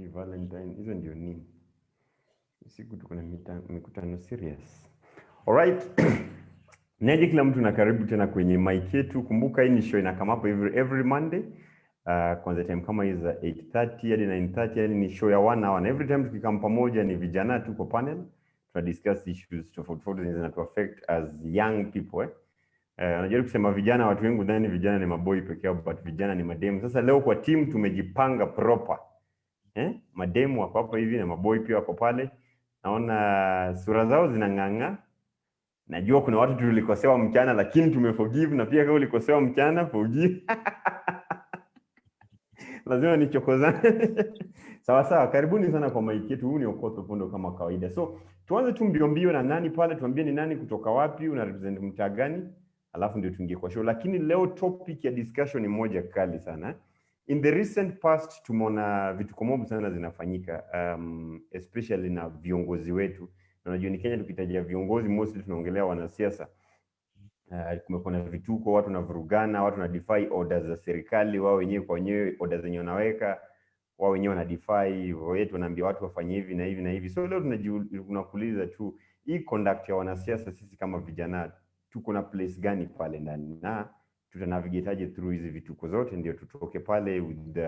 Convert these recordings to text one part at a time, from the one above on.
Valentine, hizo ndio nini? Siku tuko na mikutano serious. Alright. Neje kila mtu na karibu tena kwenye mic yetu. Kumbuka hii ni show inakama hapo every Monday. Kwanza time kama hizi za 8:30 hadi 9:30, yani ni show ya wana. Every time tukikam pamoja ni vijana tu kwa panel. Tuna discuss issues tofauti zinazo affect as young people. Unajua kusema vijana, watu wengi ndani vijana ni maboy pekee yao, but vijana ni mademu. Sasa leo kwa team tumejipanga proper. Mademu wako hapa hivi na maboy pia wako pale. Naona sura zao zinang'ang'a. Najua kuna watu tulikosewa mchana lakini tumeforgive, na pia kama ulikosewa mchana forgive. Lazima nichokozane. Sawa, karibuni sana kwa mic yetu. Huu ni Okoto Pondo kama kawaida. So, tuanze tu mbio na nani pale, tuambie ni nani kutoka wapi, una represent mtaa gani, alafu ndio tuingie kwa show. Lakini leo topic ya discussion ni moja kali sana. In the recent past tumeona vitu komobu sana zinafanyika, especially na viongozi wetu. Unajua ni Kenya tukitajia viongozi mostly tunaongelea wanasiasa. Kumekuwa na vituko, watu wanavurugana, watu wana defy orders za serikali, wao wenyewe kwa wenyewe orders zenye wanaweka, wao wenyewe wana defy, wetu wanaambia watu wafanye hivi na hivi na hivi. So leo tunakuuliza tu hii conduct ya wanasiasa, sisi kama vijana tuko na place gani pale ndani, na tutanavigate through hizi vituko zote ndio tutoke pale with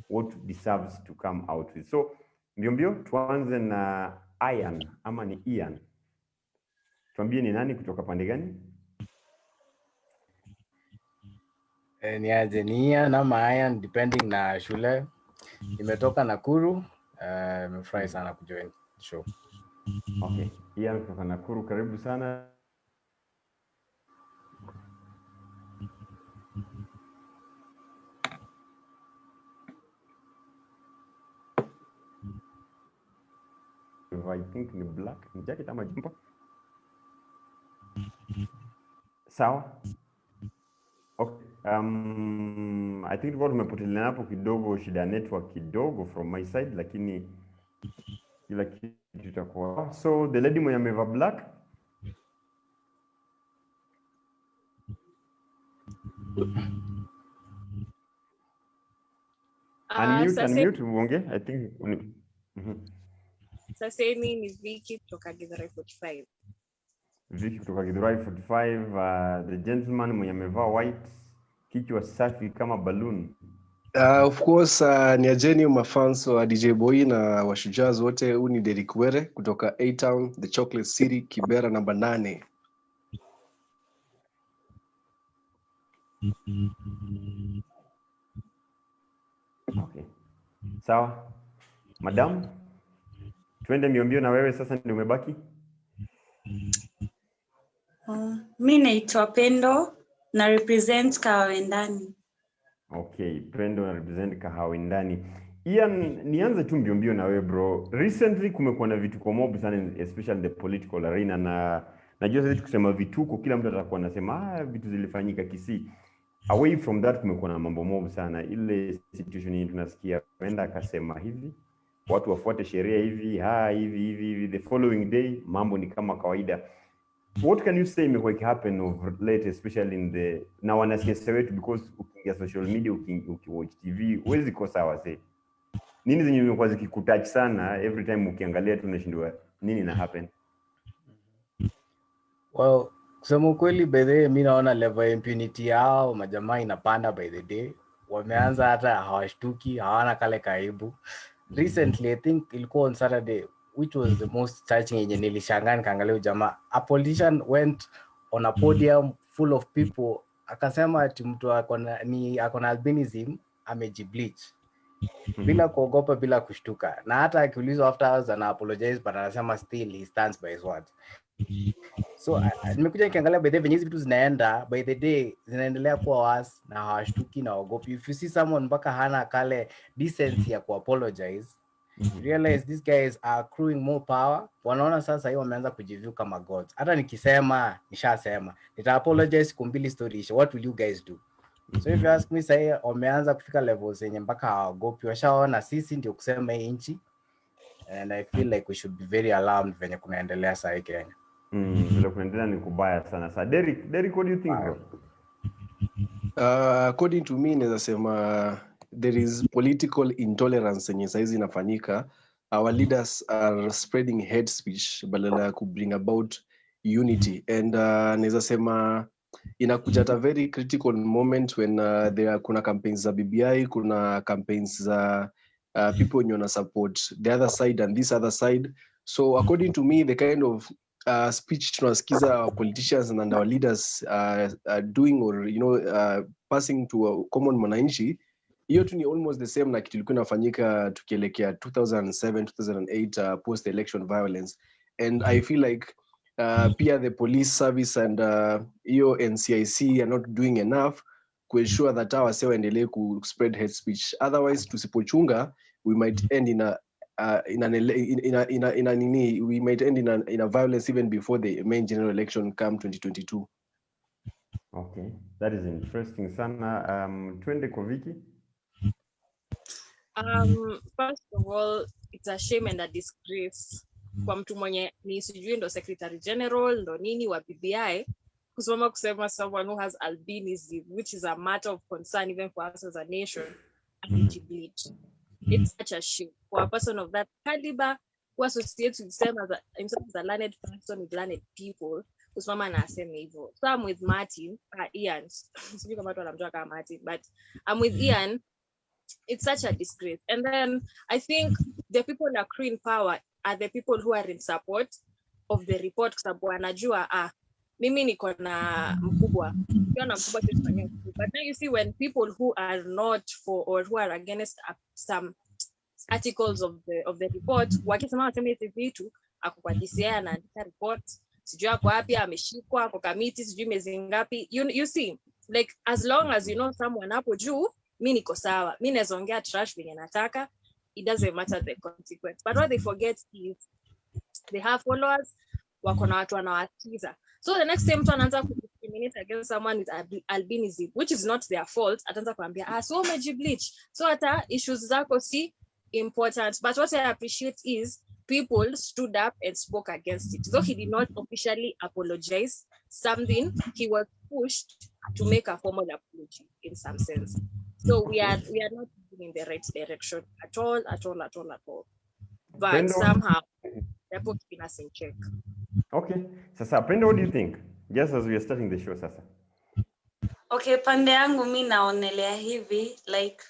what deserves to come out with. So mbio tuanze na Ian ama ni Ian. Tuambie ni nani kutoka pande gani? Ni aje ni Ian ama Ian depending na shule. Nimetoka Nakuru. Nimefurahi sana kujoin show. Okay. Ian kutoka Nakuru, karibu sana. I think ni black, ni jacket ama jumper. Sawa. Okay. I think what tumepotelea hapo kidogo, shida network kidogo from my side, lakini kila kitu kitakuwa. So the lady mwenye amevaa black. Unmute uonge. I think Sasa ni Vicky kutoka Githurai 45. Vicky kutoka Githurai 45, the gentleman mwenye amevaa white, kichwa safi kama balloon. Of course, ni ajeni mafans wa DJ Boy na washujaa wote. Huu ni Derek Were kutoka A-Town, the Chocolate City, Kibera namba 8. Okay. Sawa. Madam, twende mbio na wewe sasa ndio umebaki. Mimi naitwa Pendo na represent Kahawendani. Okay, Pendo na represent Kahawendani. Ian, nianze tu mbio na wewe bro. Recently kumekuwa na vituko mob sana, especially the political arena, na najua sasa tukisema vituko kila mtu atakuwa anasema vitu zilifanyika Kisii. Away from that kumekuwa na mambo mob sana. Ile situation hii tunasikia kwenda akasema hivi, watu wafuate sheria hivi, the following day mambo ni kama kawaida. What can you say imekuwa happen over late, especially in the na wanasiasa wetu, because ukiingia social media, ukiwatch TV huwezi kosa wase. Nini zenye imekuwa zikikutouch sana every time ukiangalia tu unashindwa nini na happen? Well, kusema kweli by the way mimi naona level ya impunity yao majamaa inapanda by the day. Wameanza hata hawashtuki, hawana kale kaibu. Recently I think ilikuwa on Saturday, which was the most touching yenye nilishangaa nikaangalia jamaa. A politician went on a podium full of people, akasema ati mtu akona albinism amejibleach. Bila kuogopa, bila kushtuka. Na hata akiulizwa afterwards ana apologize, but anasema still he stands by his words. So nimekuja nikiangalia by the way hizi vitu zinaenda by the day zinaendelea kuwa worse na hawashtuki na wagopi. If you see someone mpaka hana kale decency ya kuapologize, realize these guys are accruing more power. Wanaona sasa hiyo wameanza kujiview kama gods. Hata nikisema nishasema nita apologize kumbili story, what will you guys do? So if you ask me, say wameanza kufika levels yenye mpaka hawagopi, washaona sisi ndio kusema hii nchi, and I feel like we should be very alarmed venye kunaendelea sasa hii Kenya. Vile kuendelea ni kubaya sana. Sasa Derek, what do you think bro? According to me naweza sema there is political intolerance yenye saizi inafanyika. Our leaders are spreading hate speech badala ya bring about unity, and naweza sema inakuja at a very critical moment when kuna campaigns za BBI, kuna campaigns za people wenye wana support the other side and this other side. So according to me, the kind of speech tunasikiza our politicians and our leaders doing, or passing to a common mwananchi, hiyo tu ni almost the same na kitu ilikuwa inafanyika tukielekea 2007 2008 post election violence. And I feel like pia the police service and hiyo NCIC are not doing enough to ensure that our wase waendelee ku spread hate speech. Otherwise tusipochunga, we might end in a violence even before the main general election come 2022. Okay, that is interesting sana. Twende kwa Vicky. First of all, it's a shame and a disgrace kwa mtu mwenye ni sijui ndo secretary general ndo nini wa BBI kusema someone who has albinism, which is a matter of concern even for us as a nation, bleach. It's such a shame for a person of that caliber who associates with himself as a learned person with learned people kusema na aseme hivyo. So I'm with Martin, Ian, sijui kama watu wanamjua kama Martin, but I'm with Ian. It's such a disgrace. And then I think the people accruing power are the people who are in support of the report, kwa sababu anajua mimi niko na mkubwa, but now you see when people who are not for or who are against some articles of the report wakisema waseme hizi vitu, ako kwa DCI anaandika report, sijui ako wapi, ameshikwa, ako kamiti, sijui miezi ngapi. You see, like as long as you know someone hapo juu, mimi niko sawa, mimi naweza ongea trash venye nataka, it doesn't matter the consequence. But what they forget is they have followers, wako na watu wanawasikiza. So the next time mtu anaanza discriminate against someone with albinism, which is not their fault, ataanza kuambia so umejibleach, so hata issues zako si important. But what I appreciate is people stood up and spoke against it. Though he did not officially apologize, something he was pushed to make a formal apology in some sense. So we are not moving in the right direction at all. But Pendo, somehow they're keeping us in check. Okay. Sasa Pendo, what do you think? Just as we are starting the show sasa. Okay, pande yangu mimi naonelea hivi, like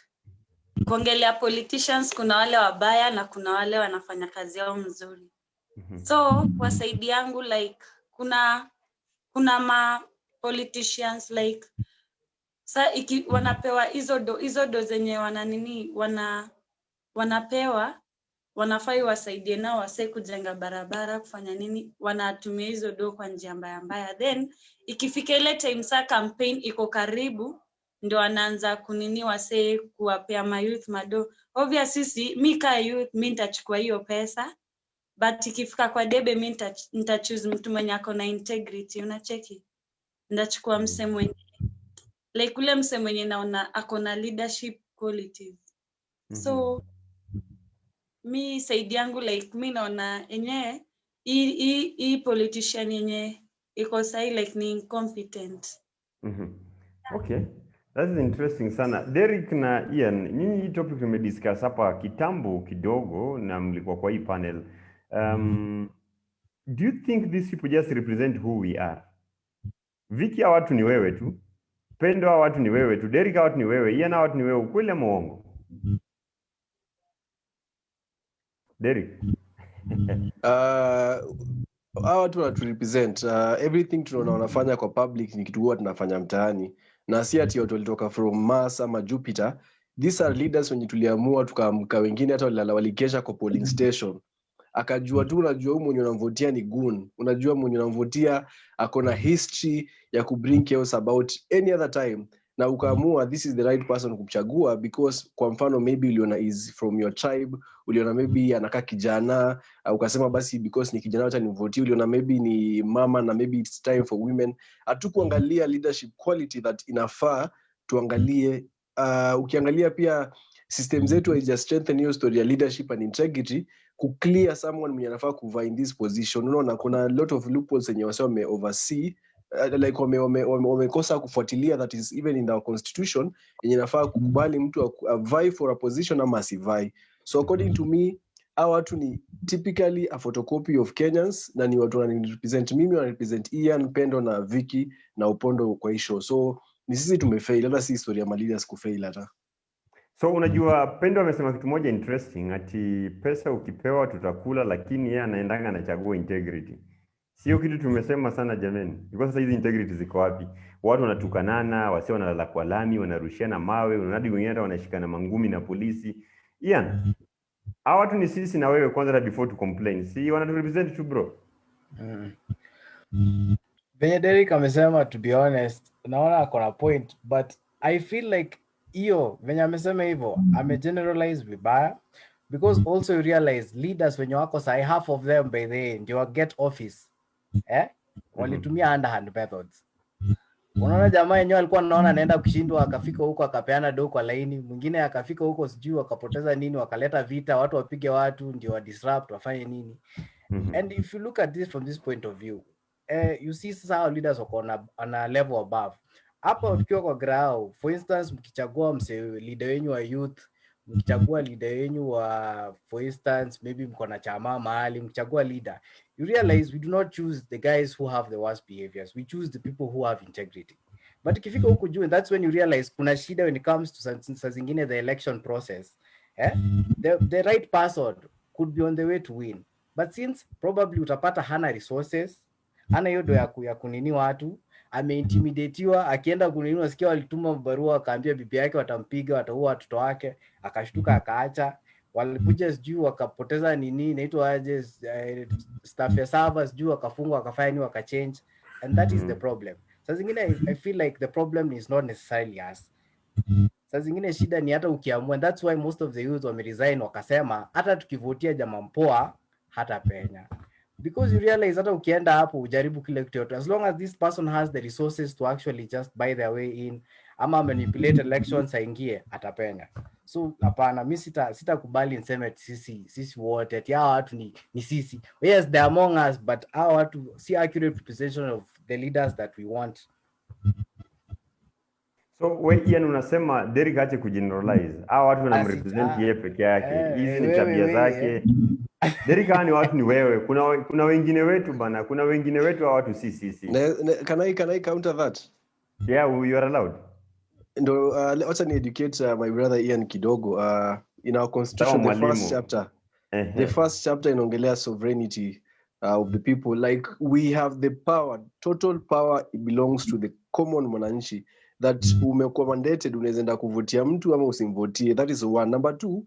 kuongelea politicians, kuna wale wabaya na kuna wale wanafanya kazi yao mzuri. So kwa side yangu, like kuna ma politicians like wanapewa hizo do zenye wanapewa, wanafai wasaidie nao wase kujenga barabara, kufanya nini, wanatumia hizo do kwa njia mbaya. Then ikifika ile time sa campaign iko karibu, ndio wanaanza kunini wase kuwapea ma youth mado. Obviously mimi ka youth mimi nitachukua hiyo pesa, but ikifika kwa debe mimi nitachoose mtu mwenye ako na integrity, unacheki. Ndachukua mse mwenye like ule mse mwenye naona ako na leadership qualities. So mi side yangu, like mi naona yenye hii politician yenye iko sahi like ni incompetent. Okay, that is interesting sana. Derek na Ian, nyinyi hii topic tumediscuss hapa kitambo kidogo na mlikuwa kwa hii panel. Do you think these people just represent who we are? Vicky, hawa watu ni wewe tu. Pendo, hawa watu ni wewe tu. Derek, hawa watu ni wewe. Ian, hawa watu ni wewe. Ukweli ama uongo? Derek. Hawa watu wana represent everything tunaona wanafanya kwa public ni kitu huwa tunafanya mtaani, na si ati watu walitoka from Mars ama Jupiter. These are leaders wenye tuliamua tukaamka, wengine hata walikesha kwa polling station. Akajua tu, unajua huyu mwenye unamvotia ni goon, unajua mwenye unamvotia akona history ya kubring chaos about any other time, na ukaamua this is the right person kumchagua because kwa mfano maybe uliona is from your tribe, uliona maybe anakaa kijana, ukasema basi because ni kijana acha nimvotie. Uliona maybe ni mama na maybe it's time for women. Hatukuangalia leadership quality that inafaa tuangalie. Ukiangalia pia system zetu haija strengthen hiyo story ya leadership and integrity, ku clear someone mwenye anafaa kuva in this position. Unaona kuna a lot of loopholes yenye wase wame oversee like wamekosa kufuatilia that is even in our constitution yenye nafaa kukubali mtu vie for a position ama asivai. So according to me, hawa watu ni typically a photocopy of Kenyans na ni watu wanarepresent mimi, wanarepresent Ian, Pendo na Vicky na Upondo kwa hii show. So ni sisi tumefail, hata si historia ya leaders kufail hata. So unajua Pendo amesema kitu moja interesting, ati pesa ukipewa tutakula, lakini yeye anaendanga anachagua integrity. Sio kitu tumesema sana jameni. Because sasa hizi integrity ziko wapi? Watu wanatukanana, wasio wanalala kwa lami, wanarushiana mawe, unadi wengine hata wanashikana mangumi na polisi. Ian, hawa watu ni sisi na wewe kwanza before to complain. Si wanaturepresent tu bro. Venye Derek amesema, to be honest, naona akona point, but I feel like iyo venye amesema hivyo amegeneralize vibaya, because also you realize leaders wenye wako sahi, half of them by the end you get office walitumia underhand methods. Unaona jamaa yenyewe alikuwa anaona anaenda kushindwa, akafika huko akapeana do kwa laini, mwingine akafika huko sijui akapoteza nini, wakaleta vita, watu wapige watu ndio wa disrupt wafanye nini. And if you look at this from this point of view, you see how leaders wako on a level above. Hapa tukiwa kwa grao, for instance, mkichagua leader wenyu wa youth, mkichagua leader wenyu wa, for instance, maybe mko na chama mahali, mkichagua leader, you realize we do not choose the guys who have the worst behaviors. We choose the people who have integrity. But ikifika huku juu, that's when you realize kuna shida when it comes to saa zingine the election process. The right person could be on the way to win. But since probably utapata hana resources, hana hiyo do ya kunini watu, ameintimidatiwa, akienda kunini wasikia walituma barua akaambia bibi yake watampiga, wataua watoto wake, akashtuka akaacha, walikuja sijui wakapoteza nini inaitwa aje, staff ya servers sijui wakafungwa, wakafanya nini, wakachange, and that is the problem. Saa zingine I feel like the problem is not necessarily us. Saa zingine shida ni hata ukiamua, that's why most of the youth wameresign, wakasema hata tukivotia jamaa mpoa hata penya. Because you realize hata ukienda hapo ujaribu kile kitu yote, as long as this person has the resources to actually just buy their way in ama manipulate elections aingie, atapenya. So hapana, mimi sitakubali niseme sisi wote ati hawa watu ni sisi. Yes, they are among us, but hawa watu si accurate representation of the leaders that we want. So wewe Ian unasema Derek aache kugeneralize. Hawa watu wanamrepresent yeye peke yake. Hizi ni tabia zake. Derek ni watu ni wewe. Kuna wengine wetu bana. Kuna wengine wetu hawa watu si sisi. Can I counter that? Yeah, you are allowed. Ndo let's educate my brother Ian kidogo. In our constitution, the first chapter. The first chapter inaongelea sovereignty of the people. Like we have the power, total power, it belongs to the common mwananchi. That umekuwa mandated, unaweza enda kuvotia mtu ama usimvotie. That is one. Number two,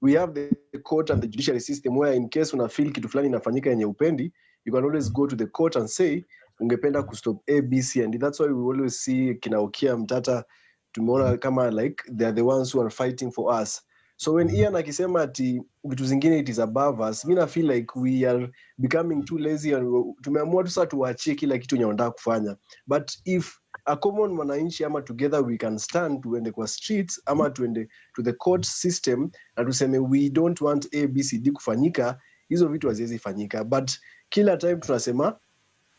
we have the court and the judiciary system where in case una feel kitu fulani inafanyika yenye upendi, you can always go to the court and say ungependa kustop A, B, C, and that's why we always see kina Okia Mtata, tumeona kama like they are the ones who are fighting for us. So when Ian akisema ati vitu zingine it is above us, mimi na feel like we are becoming too lazy and tumeamua tu sasa tuachie kila kitu yenye wanataka kufanya. But if a common mwananchi ama together we can stand, tuende kwa streets ama tuende to the court system na tuseme we don't want A, B, C, D kufanyika, hizo vitu haziwezi fanyika. But kila time tunasema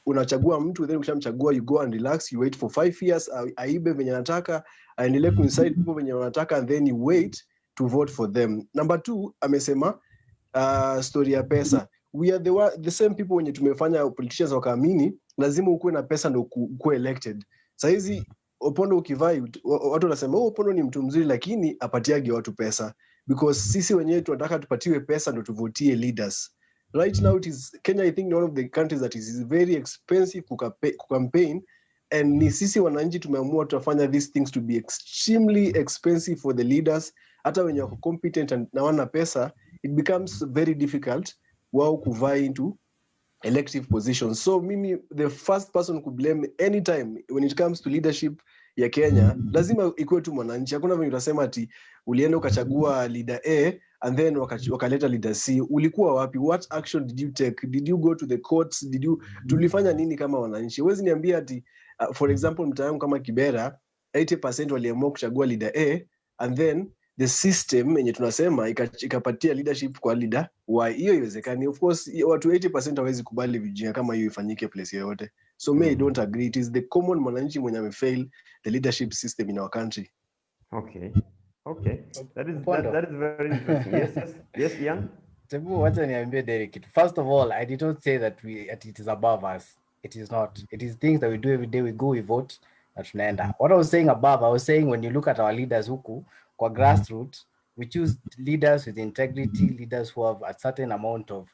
unachagua mtu, then ukishamchagua you go and relax, you wait for 5 years, aibe venye anataka, aendelee kuincite people venye wanataka, and then you wait to vote for them. Number 2, amesema story ya pesa. We are the same people wenye tumefanya politicians wakaamini lazima ukuwe na pesa ndio ukuwe elected. Sasa hizi Opondo ukivai, watu wanasema Opondo ni mtu mzuri lakini apatiage watu pesa, because sisi wenyewe tunataka tupatiwe pesa ndio tuvotie leaders. Right now it is Kenya, I think, one of the countries that is very expensive campaign, and ni sisi wananchi tumeamua tutafanya these things to be extremely expensive for the leaders. Hata wenye wako competent na wana pesa, it becomes very difficult wao kuvai into elective positions. So mimi, the first person to blame anytime when it comes to leadership ya Kenya, lazima ikuwe tu mwananchi. Hakuna venye utasema ati ulienda ukachagua leader A and then wakaleta leader C. Ulikuwa wapi? What action did you take? Did you go to the courts? Tulifanya nini kama wananchi? Huwezi niambia ati for example mtaani kama Kibera 80% waliamua kuchagua leader A and then the system yenye tunasema ikapatia leadership kwa leader, why hiyo iwezekani? Of course watu 80% hawezi kubali vijinga kama hiyo ifanyike place yoyote. So me I don't agree. It is the common mwananchi mwenye amefail the leadership system in our country. Okay. That is very interesting. Yes, Ian. Tebu, wacha niambie Derek. First of all, I did not say that it is above us. It is not. It is things that we do every day. We go, we vote, na tunaenda. What I was saying above, I was saying when you look at our leaders huku, kwa grassroots, we choose leaders with integrity, leaders who have a certain amount of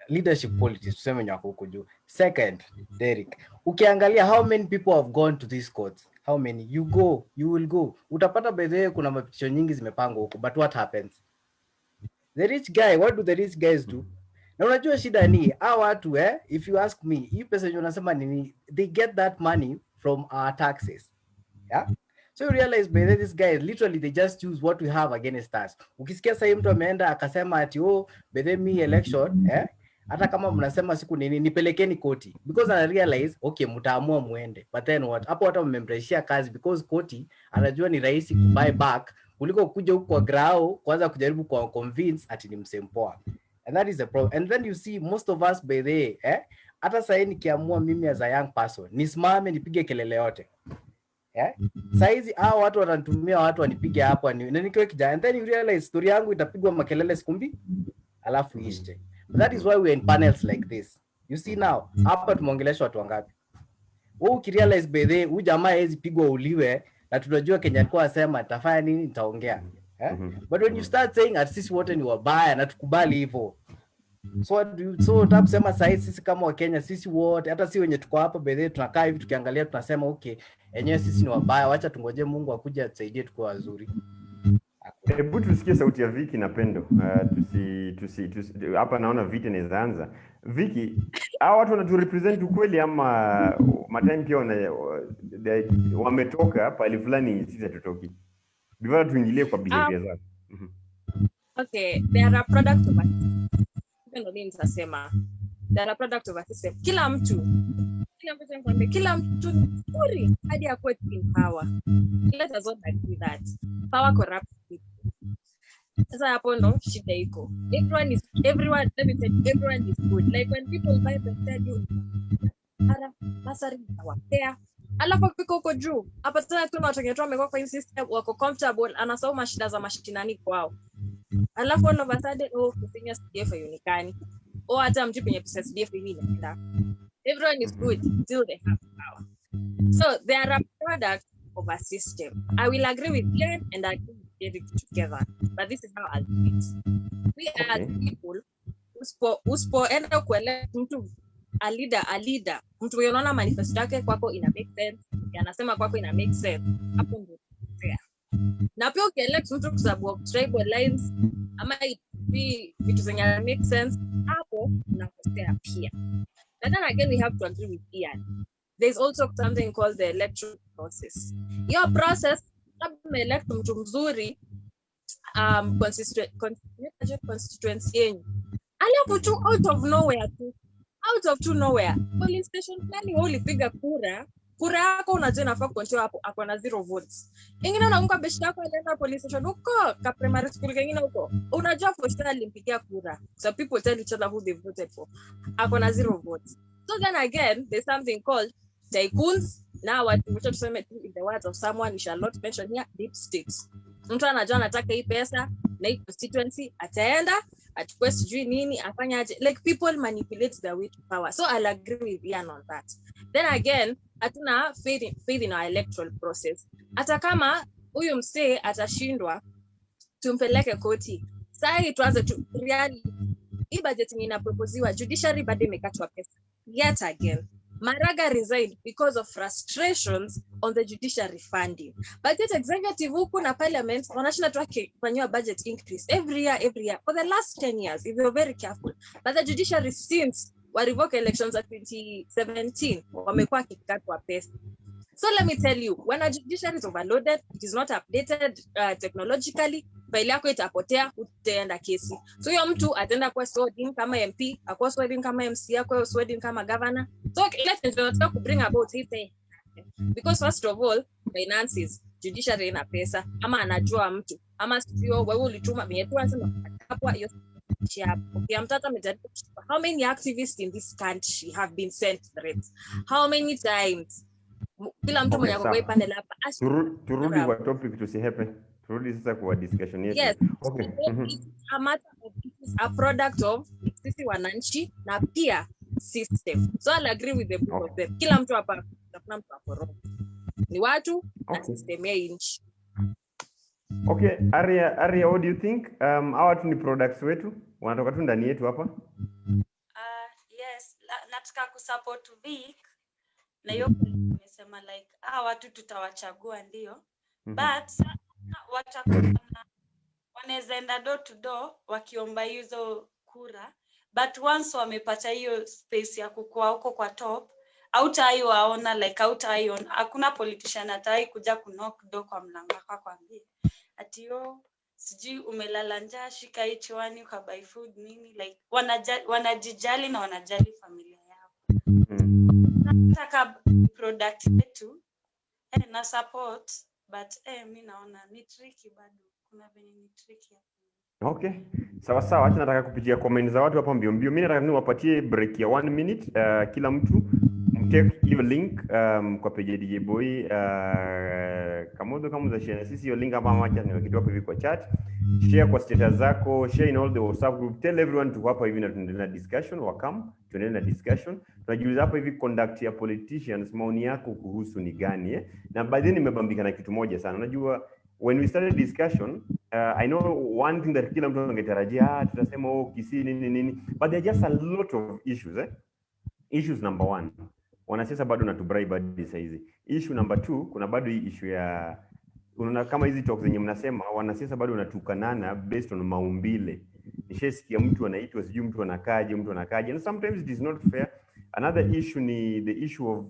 leadership qualities, tuseme nyako huku juu. Second, Derek, ukiangalia how many people have gone to these courts? How many? You will go. Utapata by the way kuna mapitisho nyingi zimepangwa huku, but what happens? The rich guy, what do the rich guys do? Na unajua shida ni hawa watu if you ask me, hii pesa yenye unasema nini, they get that money from our taxes. Yeah? So you realize by these guys literally they just choose what we have against us. Ukisikia sasa mtu ameenda akasema ati by me election, hata kama mnasema siku nini nipelekeni koti, because I realize okay mtaamua muende, but then what? Hapo watu wamemrejeshia kazi because koti anajua ni rahisi kubuy back kuliko kuja huko kwa grao kwanza kujaribu kwa convince ati ni msempoa. And that is the problem. And then you see most of us by the hata sasa nikiamua mimi as a young person nisimame nipige kelele yote. Saizi hao watu wananitumia watu wanipige hapo na nikiwe kijana, and then you realize story yangu itapigwa makelele sikumbi alafu ishe. But that is why we are in panels like this. You see now hapa tumeongelesha watu wangapi? Wewe ukirealize by the huyu jamaa hezi pigwa uliwe na tunajua Kenya alikuwa asema atafanya nini nitaongea. But when you start saying at sisi wote ni wabaya na tukubali hivyo, so utasema sisi kama wa Kenya sisi wote hata si wenye tuko hapa by the tunakaa hivi tukiangalia tunasema okay enyewe sisi ni wabaya, wacha tungoje Mungu akuje atusaidie tukue wazuri. Hebu tusikie sauti ya Viki na Pendo. Tusi hapa naona Viki inaanza. Viki, hao watu wanatu represent ukweli ama matime pia wametoka pale fulani sisi tutoki. Bivara tuingilie kwa behavior zao. Okay, they are a product of a system. Ndio nitasema. They are a product of a system. Kila mtu nzuri hadi akuwe in power. Let us not agree that power corrupts people. Sasa hapo ndo shida iko. Everyone let me tell you, everyone is good. Like when people buy the stadium, basari wapea. Alafu piko huko juu. Hapa tena tu watu wengi wamekuwa kwa system wako comfortable, anasoma shida za mashinani kwao. Alafu all of a sudden kufinya CDF yunikani. Hata mtu penye pesa CDF hivi inaenda. Everyone is good till they have power. So they are a product of a system. I will agree with Glenn and I agree with Eric together. But this is how I'll do it. We as people uspoenda kuelect mtu a leader. Mtu unaona manifesto yake kwako ina make sense. Anasema kwako ina make sense. Hapo ndio fair. Na pia ukielect mtu kwa sababu tribal lines ama vitu zenye make sense, hapo unakosea pia. And then again, we have to agree with Ian. There's also something called the electoral process. Your process, elect mtu mzuri, constituency yenyu. Alafu tu out of nowhere. Polling station plani ulipiga kura yako unajua inafaa kuondoa hapo ako na 0 votes. Ingine unaunga beshi yako anaenda police station huko ka primary school kingine huko. Unajua for sure alimpigia kura. So people tell each other who they voted for. Ako na 0 votes. So then again there's something called tycoons. Now what we should say in the words of someone we shall not mention here, deep states. Mtu anajua anataka hii pesa na hii constituency ataenda achukue sijui nini afanyaje, like people manipulate their way to power. So I'll agree with Ian on that. Then again hatuna faith in our electoral process. Hata kama huyu msee atashindwa tumpeleke koti. Sasa tuanze tu really hii budget inaproposiwa judiciary bado imekatwa pesa. Yet again Maraga resigned because of frustrations on the judiciary funding. Budget executive huku na parliament wanashinda tu akifanywa budget increase every year for the last 10 years if you're very careful. But the judiciary since wa revoke elections at 2017 wamekuwa kikatwa pesa. So let me tell you, when a judiciary is overloaded, it is not updated technologically, file yako itapotea, utaenda kesi. So hiyo mtu ataenda kwa swording kama MP, akwa swording kama MC, akwa swording kama governor. So let's not bring about it. Because first of all, finances. judiciary ina pesa ama anajua mtu ama sio wewe ulituma venye tu anasema hapo hiyo okay, mtata amejaribu. How many activists in this country have been sent threats? How many times? Kila mtu mwenye kwa panel hapa turudi kwa topic tusihepe. Turudi sasa kwa discussion yetu. Yes. Okay. It's a matter of, it's a product of sisi wananchi na pia system. So I'll agree with the both of them. Kila mtu hapa kuna mtu hapo ni watu na system ya nchi. Okay, Aria, what do you think? Hawa tu ni products wetu, wanatoka tu ndani yetu hapa. Yes, nataka kusupport Vic na hiyo nimesema like watu tutawachagua ndio. But wanaweza enda door to door wakiomba hizo kura, but once wamepata hiyo space ya kukua huko kwa top, hautaiwaona like hautaiona. Hakuna politician atai kuja knock door kwa mlango wako kwambie ati sijui umelala njaa, shika hii chwani ukabuy food nini, like wanajijali na wanajali familia yao. Nataka product yetu na support, but mimi naona ni tricky bado. Kuna venye ni tricky. Okay. Sawa, acha nataka kupitia comment za watu hapa mbio. Mimi nataka niwapatie break ya 1 minute. Kila mtu mtake hiyo link kwa page ya DJ Boy Kamodo kama za share sisi hiyo link hapa macha ni kitu hapo hivi kwa chat. Share kwa status zako, share in all the WhatsApp group, tell everyone to hapa hivi na tuendelee na discussion, welcome. Tuendelee na discussion. Tunajiuliza hapa hivi conduct ya politicians, maoni yako kuhusu ni gani Na by the way nimebambika na kitu moja sana. Unajua when we started discussion, I know one thing that kila mtu angetarajia tutasema Kisii nini, but there are just a lot of issues Issues number 1, wanasiasa bado natubribe hadi saa hizi. Issue number 2, kuna bado hii issue ya unaona kama hizi talks zenye mnasema wanasiasa bado wanatukanana based on maumbile. Nishasikia mtu anaitwa sijui mtu anakaje and sometimes it is not fair. Another issue ni the issue of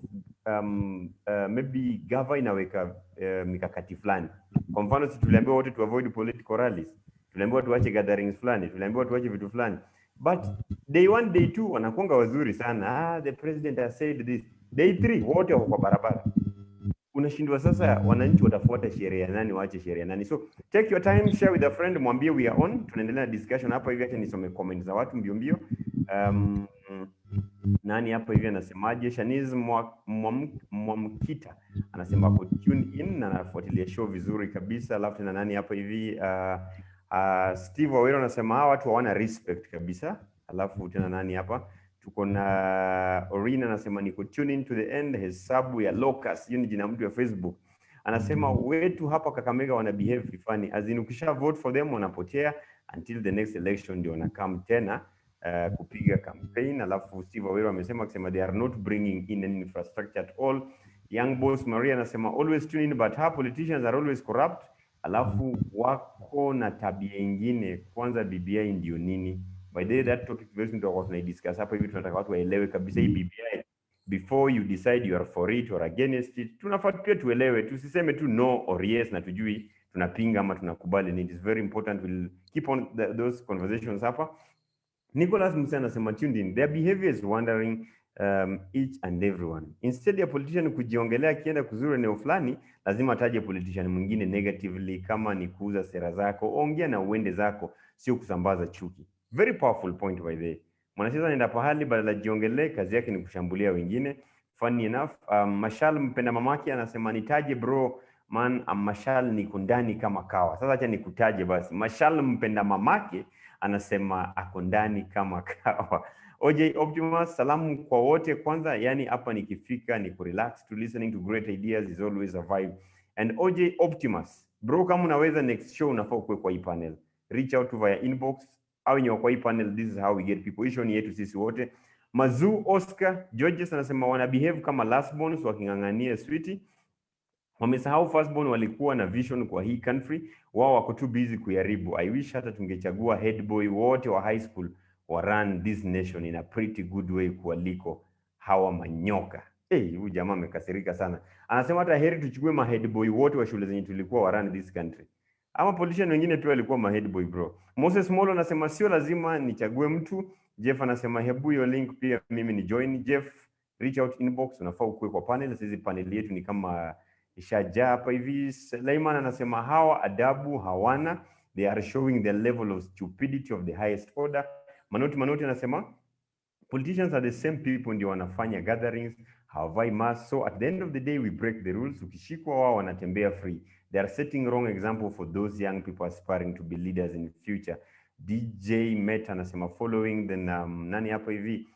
maybe government inaweka mikakati fulani. Kwa mfano si tuliambiwa wote to avoid political rallies, tuliambiwa tuache gatherings fulani, tuliambiwa tuache vitu fulani, but day 1 day 2 wanakuanga wazuri sana. The president has said this. Day 3 wote wako kwa barabara. Unashindwa sasa wananchi watafuata sheria nani waache sheria nani? So take your time, share with a friend, mwambie we are on. Tunaendelea na discussion hapa hivi, acha nisome comments za watu mbio. Nani hapa hivi anasemaje? Shaniz Mwamkita anasema ko tune in na anafuatilia show vizuri kabisa. Alafu tena nani hapa hivi Steve Awero anasema hawa watu hawana respect kabisa. Alafu tena nani hapa tuko na Orina anasema niko tune in to the end, hesabu ya locus. Hiyo ni jina mtu ya Facebook. Anasema wetu hapa Kakamega wana behave funny, as in ukisha vote for them wanapotea until the next election ndio wanakam tena kupiga campaign. Alafu Steve Awero amesema they are not bringing in an infrastructure at all. Young Boss Maria anasema always tune in but her politicians are always corrupt. Alafu wako na tabia nyingine, kwanza BBI ndio nini? By the way, that topic very soon to discuss hapa hivi. Tunataka watu waelewe kabisa hii BBI before you decide you are for it or against it. Tunafaa pia tuelewe, tusiseme tu no or yes na tujui tunapinga ama tunakubali. It is very important, we'll keep on those conversations hapa. Nicholas Musa anasema tuned in, their behavior is wondering each and everyone. Instead ya politician kujiongelea kienda kuzuru eneo fulani, lazima ataje politician mwingine negatively. Kama ni kuuza sera zako, ongea na uende zako, sio kusambaza chuki. Very powerful point by the way. Mwanasiasa anaenda pahali badala jiongelee, kazi yake ni kushambulia wengine. Funny enough, Mashal mpenda mamake anasema nitaje bro man, Mashal niko ndani kama kawa. Sasa acha nikutaje basi. Mashal mpenda mamake anasema ako ndani kama kawa. OJ Optimus, salamu kwa wote kwanza, yani hapa nikifika ni kurelax to listening to great ideas is always a vibe. And OJ Optimus, bro kama unaweza next show unafaa kuwe kwa hii panel. Reach out to via inbox au nyo kwa hii panel, this is how we get people. Issue ni yetu sisi wote. Mazu Oscar Georges anasema wana behave kama last bonus wakingangania sweetie. Wamesahau firstborn walikuwa na vision kwa hii country, wao wako too busy kuyaribu. I wish hata tungechagua head boy wote wa high school wa run this nation in a pretty good way kualiko hawa manyoka. Huyu jamaa amekasirika sana. Anasema hata heri tuchukue ma head boy wote wa shule zenye tulikuwa wa run this country. Ama politician wengine pia walikuwa ma head boy bro. Moses Molo anasema sio lazima nichague mtu. Jeff anasema hebu hiyo link pia mimi ni join. Jeff, reach out inbox, unafaa ukue kwa panel. Sisi panel yetu ni kama ishajaa hapa hivi. Sulaiman anasema hawa adabu hawana, they are showing the level of stupidity of the highest order. Manoti anasema politicians are the same people ndio wanafanya gatherings, hawavai mask, so at the end of the day we break the rules. Ukishikwa wao wanatembea free. They are setting wrong example for those young people aspiring to be leaders in the future. DJ Meta anasema following the nani hapa hivi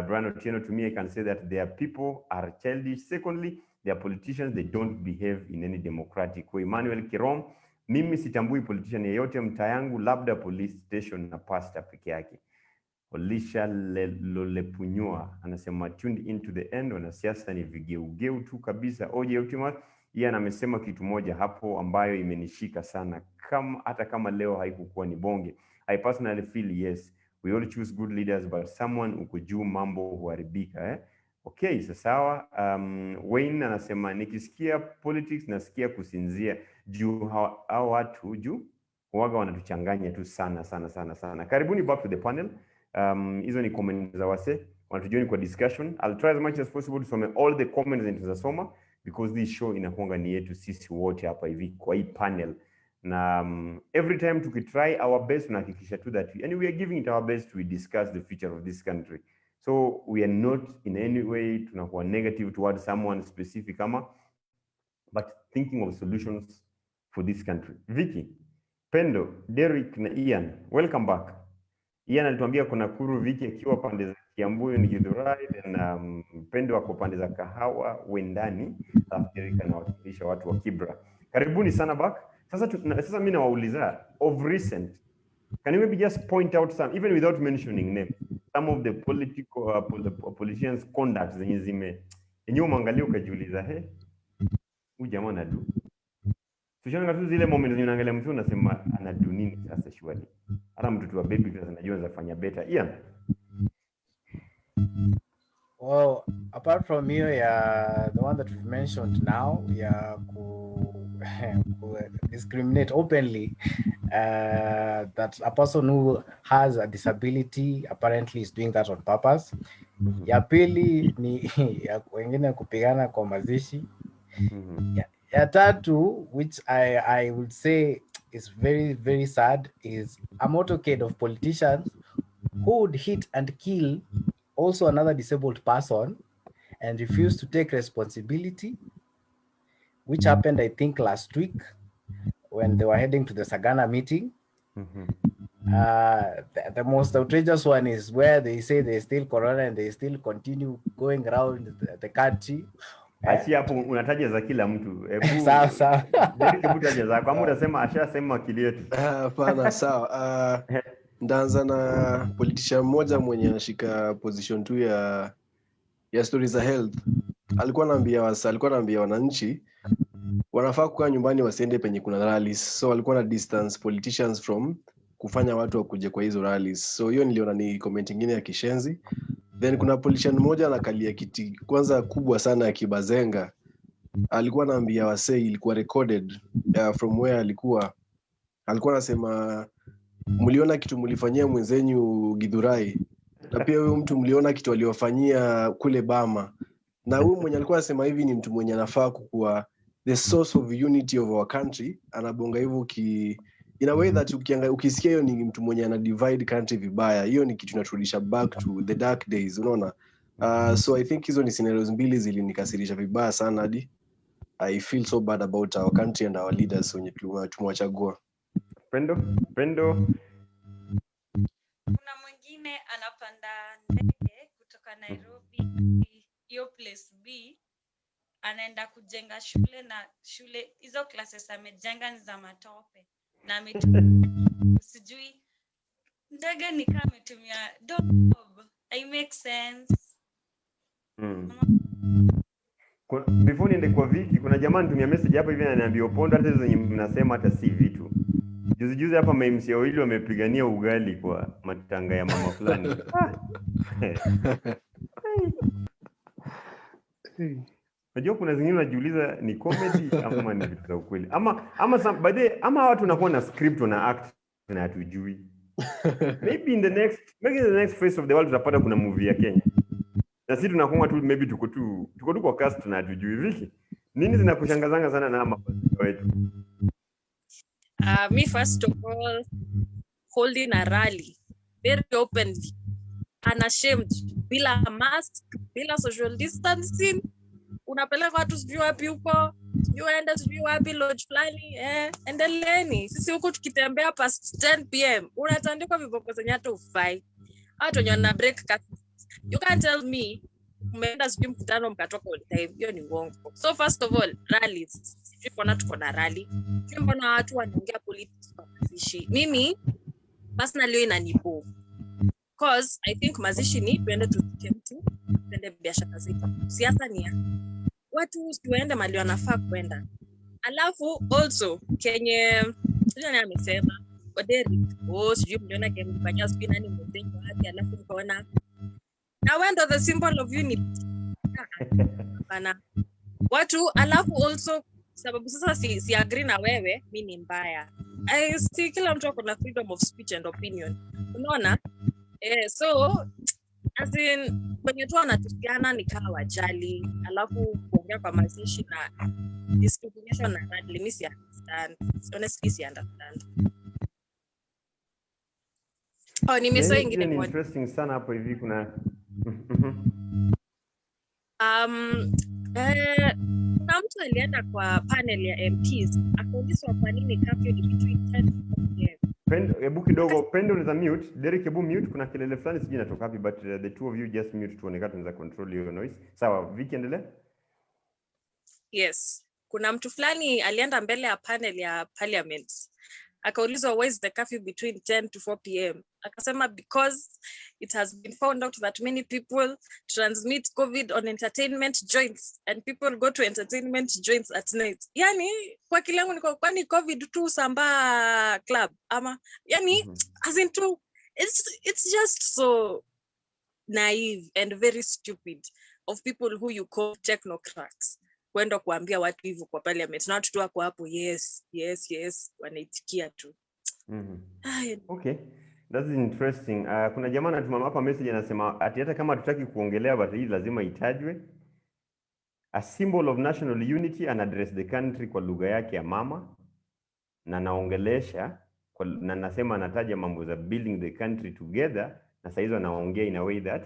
Brian Otieno, to me I can say that their people are childish. Secondly, their politicians, they don't behave in any democratic way. Emmanuel Kirom, mimi sitambui politician yeyote mtaa yangu, labda police station na pastor peke yake. Olisha Lolepunyua anasema tuned into the end, wanasiasa ni vigeugeu tu kabisa. Oje Ultimate yeye amesema kitu moja hapo ambayo imenishika sana, hata kama leo haikukuwa ni bonge. I personally feel yes, we all choose good leaders, but someone uko juu mambo huharibika. Okay, sawa. Wayne anasema nikisikia politics nasikia kusinzia juu hao watu juu huaga wanatuchanganya tu sana. Karibuni back to the panel. Hizo ni comments za wase wanatujoin kwa discussion. I'll try as much as possible to some all the comments into the soma, because this show inakuanga ni yetu sisi wote hapa hivi kwa hii panel. Na every time tukitry our best tunahakikisha tu that we are giving it our best to discuss the future of this country. So we are not in any way tunakuwa negative towards someone specific but thinking of solutions for this country. Vicky, Pendo, Derek na Ian, welcome back. Ian alituambia kuna Kuru, Vicky akiwa pande za Kiambu ni Githurai, na Pendo wako pande za Kahawa Wendani, alafu Derek anawakilisha watu wa Kibra. Karibuni sana back. Sasa mimi nawauliza, of recent, can you maybe just point out some, even without mentioning names, some of the political politicians' conduct zenye umeangalia ukajiuliza huyu jamaa anadu. Tushanga tu zile moments zenye unaangalia mtu unasema anadu nini sasa shwari. Hata mtu wa baby class anajua anafanya better. Ian. Well, apart from you, the one that we've mentioned now, discriminate openly, that a person who has a disability apparently is doing that on purpose. Ya pili ni wengine kupigana kwa mazishi. Ya tatu, which I would say is very, very sad, is a motorcade of politicians who would hit and kill also another disabled person and refuse to take responsibility, which happened, I think, last week when they were heading to the Sagana meeting. The most outrageous one is where they say there's still corona and they still continue going around the country. Achi hapo unataja za kila mtu. Sawa. Hebu taja za kwa muda sema ashasema akili yetu. Hapana, sawa. Ndaanza na politician mmoja mwenye anashika position tu ya stories za health. Alikuwa anaambia wananchi wanafaa kukaa nyumbani wasiende penye kuna rallies. So alikuwa na distance politicians from kufanya watu wakuje kwa hizo rallies. So hiyo niliona ni comment nyingine ya kishenzi. Then kuna politician mmoja anakalia kiti kwanza kubwa sana ya Kibazenga. Alikuwa anaambia wasee, ilikuwa recorded from where alikuwa anasema mliona kitu mlifanyia mwenzenyu Githurai, na pia huyo mtu mliona kitu aliofanyia kule Bama. Na huyo mwenye alikuwa anasema hivi ni mtu mwenye anafaa kuwa the source of unity of our country. Anabonga hivyo in a way that ukisikia hiyo ni mtu mwenye ana divide country vibaya. Hiyo ni kitu inaturudisha back to the dark days, unaona. So I think hizo ni scenarios mbili zilinikasirisha vibaya sana hadi I feel so bad about our country and our leaders wenye tumewachagua. Pendo. Kuna mwingine anapanda ndege kutoka Nairobi, hiyo place B, anaenda kujenga shule, na shule hizo classes amejenga ni za matope, na sijui ndege ni kama ametumia dob. I make sense. Before niende kwa Viki, kuna jamaa nitumia message hapa hivi ananiambia Opondo, hata zenye mnasema hata si vitu. Juzi hapa MMC wawili wamepigania ugali kwa matanga ya mama fulani. Unajua kuna zingine unajiuliza ni comedy ama ni vitu za ukweli. Ama watu wanakuwa na script na act na hatujui. Maybe in the next phase of the world tutapata kuna movie ya Kenya. Na sisi tunakuwa tu maybe tuko tu kwa cast na hatujui. Viki, Nini zinakushangazanga sana na mapasta wetu? Me first of all, holding a rally very openly, unashamed, bila mask, bila social distancing, unapeleka watu sijui wapi huko, sijui waende sijui wapi lodge fulani, endeleeni. Sisi huku tukitembea past 10 pm unatandikwa viboko zenye hata ufai. Watu wenye wana break cut. You can't tell me umeenda sijui mkutano mkatoka on time. Hiyo ni uongo. So first of all, rallies. Sijui mbona tuko na rally. Sijui mbona watu wanaongea politics kwa mazishi. Mimi personally inanibo. Because I think mazishi ni tuende tusikie mtu, tuende biashara zetu. Siasa ni ya watu usiende mali wanafaa kwenda. Alafu also kenye sijui nani amesema Oderi, sijui mliona kemfanyia sijui nani mwenzengo wapi, alafu mkaona na wendo the symbol of unity. Hapana. Watu alafu also sababu sasa si agree na wewe, mimi ni mbaya. I see kila mtu ako na freedom of speech and opinion. Unaona? So as in kwenye tu anatusiana ni kama wajali, alafu kuongea kwa mazishi na discrimination na rally, mimi si understand. Honestly si understand. Nimesema ingine ni interesting sana hapo hivi kuna kuna mtu alienda kwa panel ya MPs akaulizwa kwa nini curfew ni between 10 to 4 p.m. Hebu kidogo Pendo unaweza mute. Derek hebu mute, kuna kelele fulani sijui inatoka wapi, but the two of you just mute tuonekane tunaweza control your noise. Sawa, Vicky endelea. Yes. Kuna mtu fulani alienda mbele ya panel ya parliament. Akaulizwa why is the curfew between 10 to 4 p.m. Akasema because it has been found out that many people transmit COVID on entertainment joints and people go to entertainment joints at night. Yani kwa kilangu niko kwani COVID tu samba club ama yani as in tu it's just so naive and very stupid of people who you call technocrats. Kwenda kuambia watu hivyo kwa parliament na watu tu wako hapo yes wanaitikia tu. Okay, that's interesting. Kuna jamaa anatuma hapa message anasema ati hata kama tutaki kuongelea but hii lazima itajwe. A symbol of national unity and address the country kwa lugha yake ya mama, na naongelesha na nasema anataja mambo za building the country together, na sasa hizo anaongea in a way that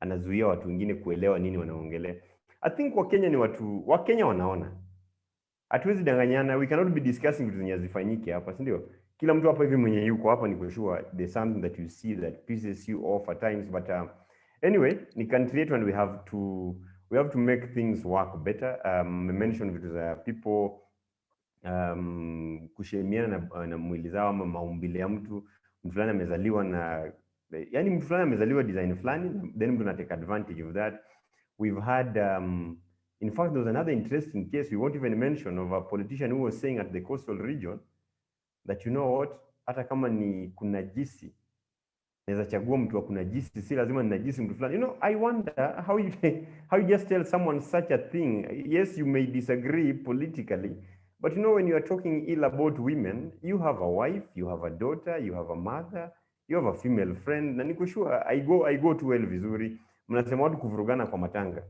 anazuia watu wengine kuelewa nini wanaongelea. I think Wakenya ni watu, Wakenya wanaona. Hatuwezi danganyana, we cannot be discussing vitu zenye zifanyike hapa, si ndio? Kila mtu hapa hivi mwenye yuko hapa ni sure there's something that you see that pisses you off at times, but anyway, ni country yetu and we have to make things work better. Mention vitu za people kushemiana na mwili zao ama maumbile ya mtu fulani amezaliwa na yani mtu fulani amezaliwa design fulani, then mtu anatake advantage of that. We've had in fact there was another interesting case we won't even mention of a politician who was saying at the coastal region that you know what, hata kama ni kunajisi naweza chagua mtu wa kunajisi, si lazima ninajisi mtu fulani. You know, I wonder how you just tell someone such a thing. Yes, you may disagree politically, but you know, when you are talking ill about women, you have a wife, you have a daughter, you have a mother, you have a female friend, na niko sure I go to well vizuri. Mnasema watu kuvurugana kwa matanga.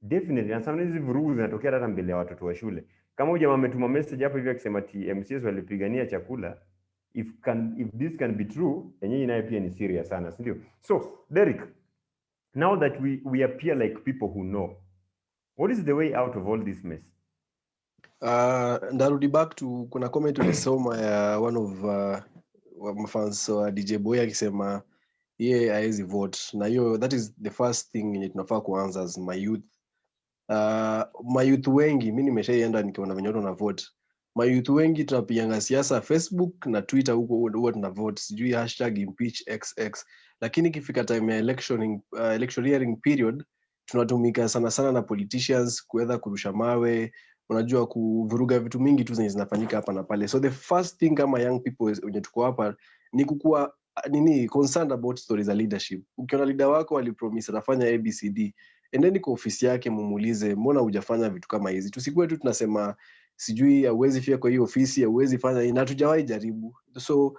Definitely, and sometimes hizi vurugu zinatokea hata mbele ya watoto wa shule. Kama huyu jamaa ametuma message hapo hivi akisema MCS walipigania chakula, if this can be true, yenyewe naye pia ni serious sana, si ndio? So, Derek, now that we appear like people who know, what is the way out of all this mess? Ndarudi back to kuna comment ulisoma ya one of fans wa DJ Boy akisema haezi vote, na hiyo that is the first thing yenye tunafaa kuanza as my youth. My youth wengi mimi nimeshaenda nikiona venye watu na vote. My youth wengi tunapianga siasa Facebook na Twitter, huko tuna vote sijui #impeachxx, lakini ikifika time ya electioneering period tunatumika sana na politicians kuweza kurusha mawe, unajua kuvuruga vitu mingi tu zenye zinafanyika hapa na pale. So the first thing kama young people wenye tuko hapa ni kukua concerned about stories za leadership. Ukiona leader wako alipromise atafanya ABCD, endeni kwa ofisi yake mumuulize mbona hujafanya vitu kama hizi. Tusikue tu tunasema sijui hauwezi fika kwa hiyo ofisi, hauwezi fanya, na tujawahi jaribu. So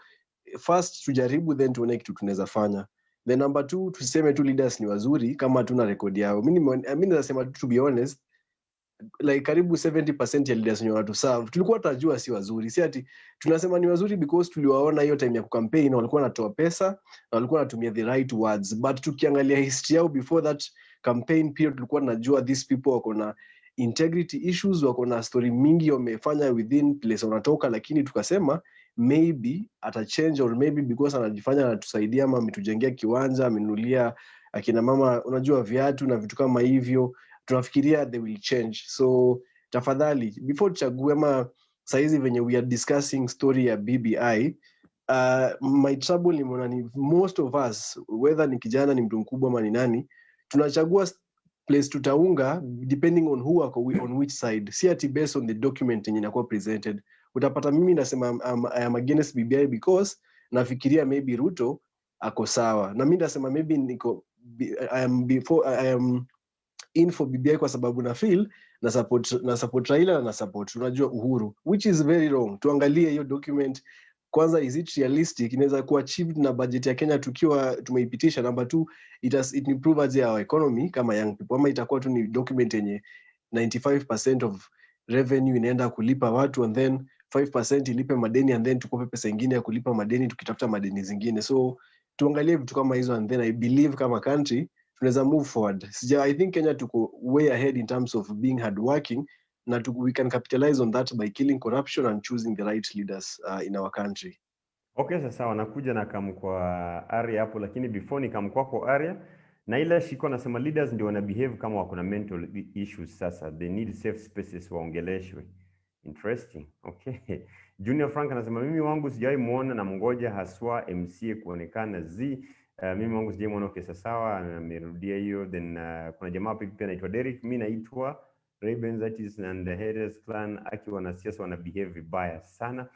first tujaribu, then tuone kitu tunaweza fanya. Then number 2, tuseme tu leaders ni wazuri kama hatuna record yao. Mimi nasema to be honest, like karibu 70% ya leaders wenye watu serve tulikuwa tunajua si wazuri. Si ati tunasema ni wazuri because tuliwaona hiyo time ya kucampaign walikuwa wanatoa pesa na walikuwa wanatumia the right words, but tukiangalia history yao before that campaign period tulikuwa tunajua these people wako na integrity issues, wako na story mingi wamefanya within place wanatoka, lakini tukasema maybe ata change, or maybe because anajifanya anatusaidia ama ametujengea kiwanja, amenunulia akina mama unajua viatu na vitu kama hivyo, tunafikiria they will change. So tafadhali before tuchague ama saizi venye we are discussing story ya BBI, my trouble ni most of us, whether ni kijana ni mtu mkubwa ama ni nani, tunachagua place tutaunga depending on who ako on which side, si ati based on the document yenye inakuwa presented. Utapata mimi nasema I am against BBI because nafikiria maybe Ruto ako sawa, na mimi nasema maybe niko I am in for BBI kwa sababu na feel na support Raila na support unajua Uhuru, which is very wrong. Tuangalie hiyo document kwanza, is it realistic, inaweza kuwa achieved na budget ya Kenya tukiwa tumeipitisha. Number 2, it improve our economy kama young people, ama itakuwa tu ni document yenye 95% of revenue inaenda kulipa watu and then 5% ilipe madeni and then tukope pesa nyingine ya kulipa madeni tukitafuta madeni zingine. So tuangalie vitu kama hizo and then I believe kama country tunaweza move forward. I think Kenya tuko way ahead in terms of being hardworking, na we can capitalize on that by killing corruption and choosing the right leaders in our country. Okay, sasa wanakuja na kwa area hapo, lakini before ni kwa area na ile shiko nasema leaders ndio wana behave kama wako na mental issues. Sasa they need safe spaces waongeleshwe. Interesting. Okay. Junior Frank anasema mimi wangu sijai muona na mngoja haswa MCA kuonekana mimi wangu sijai muona. Okay, sawa, amerudia hiyo. Then kuna jamaa pia anaitwa Derek, mimi naitwa Ravens artists and the Haters clan, akiwa na siasa wana behave vibaya sana.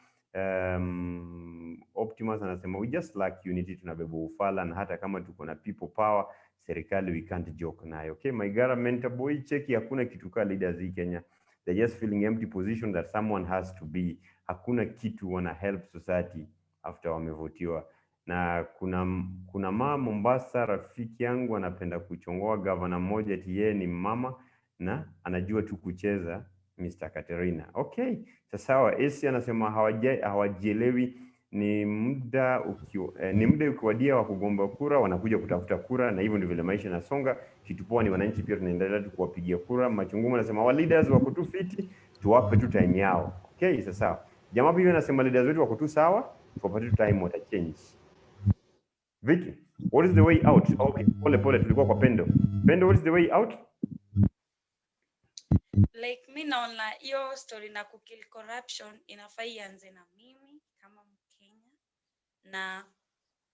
Optimus anasema we just lack unity, tunabeba ufala, na hata kama tuko na people power serikali we can't joke nayo. Okay, my government boy cheki, hakuna kitu kama leaders hii Kenya. They're just filling empty position that someone has to be. Hakuna kitu wana help society after wamevotiwa. Na kuna mama Mombasa rafiki yangu anapenda kuchongoa governor mmoja ati yeye ni mama na anajua tu kucheza Mr. Katerina. Okay, sawa. Esi anasema hawajielewi, ni muda ukiwadia wa kugomba kura wanakuja kutafuta kura, na hivyo ndivyo vile maisha yanasonga. Kitu poa ni wananchi pia tunaendelea tu kuwapigia kura. Machungumu anasema wa leaders wako tu fiti, tuwape tu time yao. Okay, sawa. Jamaa pia anasema leaders wetu wako tu sawa, tuwape tu time wata change. Vicky, what is the way out? Okay, pole tulikuwa kwa Pendo. What is the way out? Like mi naona hiyo story na kukill corruption inafaa ianze na mimi kama Mkenya, na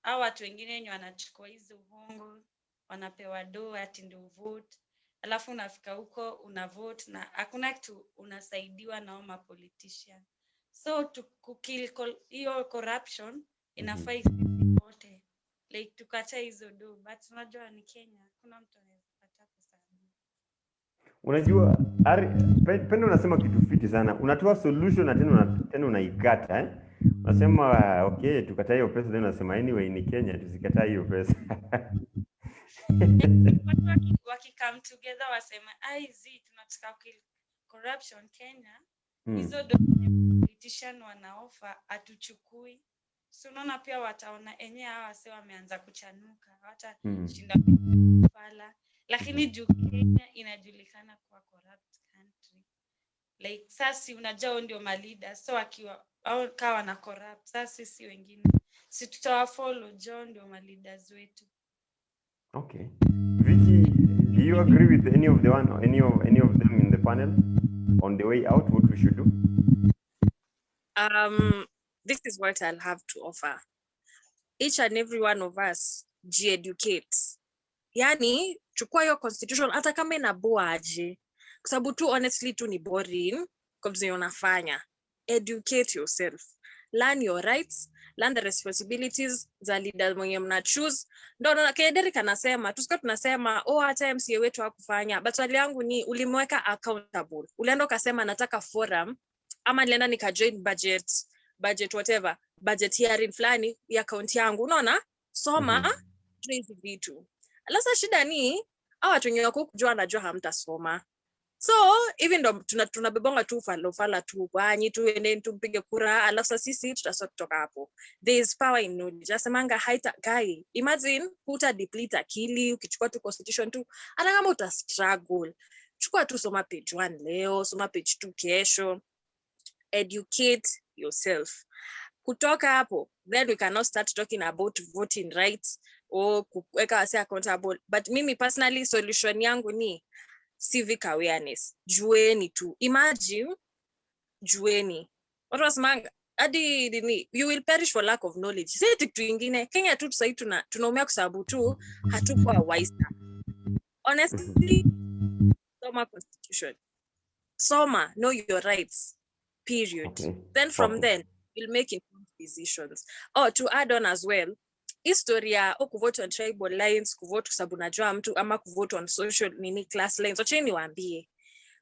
hao watu wengine wenye wanachukua hizo hongo wanapewa do ati ndio vote, alafu unafika huko una vote na hakuna kitu unasaidiwa na ma politician. So to kukill hiyo corruption inafaa yote, like tukacha hizo do, but unajua ni Kenya, kuna mtu anaweza pata pesa. Unajua Pendo unasema kitu fiti sana. Unatoa solution na tena unaikata Unasema okay, tukataa hiyo pesa, then unasema anyway ni Kenya, tusikataa hiyo pesa. Waki come together wasema tunataka kill corruption Kenya. Hizo politician wanaofa atuchukui. So unaona pia wataona enyewe hawa wase wameanza kuchanuka, hata shinda pala. Lakini juu Kenya inajulikana kwa corrupt country. Like sasa unajua ndio ma leaders, so akiwa au kawa na corrupt, sasa sisi wengine si tutawafollow John ndio ma leaders wetu. Okay. Vicky, do you agree with any of them in the panel on the way out, what we should do? This is what I'll have to offer. Each and every one of us educate. Yani chukua hiyo constitution hata kama inaboa aje, kwa sababu tu honestly tu ni boring kwa vile unafanya. Educate yourself, learn your rights, learn the responsibilities za leader mwenye mna choose. Ndio na Derek anasema tusika tunasema hata MCA wetu hakufanya, but swali yangu ni ulimweka accountable. Ulienda ukasema nataka forum, ama nilienda nikajoin budget whatever budget hearing fulani ya account yangu, unaona? Soma hizi vitu. Sasa shida ni watu wenye wako kujua najua hamtasoma. So even ndo tunabebonga tu fala tu kwanyi tu ende tumpige kura alafu sasa sisi tutasoma kutoka hapo. There is power in knowledge. Asemanga haita guy. Imagine huta deplete akili ukichukua tu constitution tu hata kama uta struggle. Chukua tu soma page 1 leo, soma page 2 kesho. Educate yourself. Kutoka hapo, then we cannot start talking about voting rights or kuweka wase accountable. But mimi personally solution yangu ni civic awareness. Jueni tu. Imagine jueni. What was manga? Adi dini, you will perish for lack of knowledge. Say kitu ingine, Kenya tu sasa tunaumia kwa sababu tu hatukuwa wise. Honestly, soma constitution. Soma, know your rights. Period. Okay. Then from then you'll make informed decisions. Oh, to add on as well, historia kuvote on tribal lines, kuvote sababu najua mtu ama kuvote on social class lines. Wacheni niwaambie.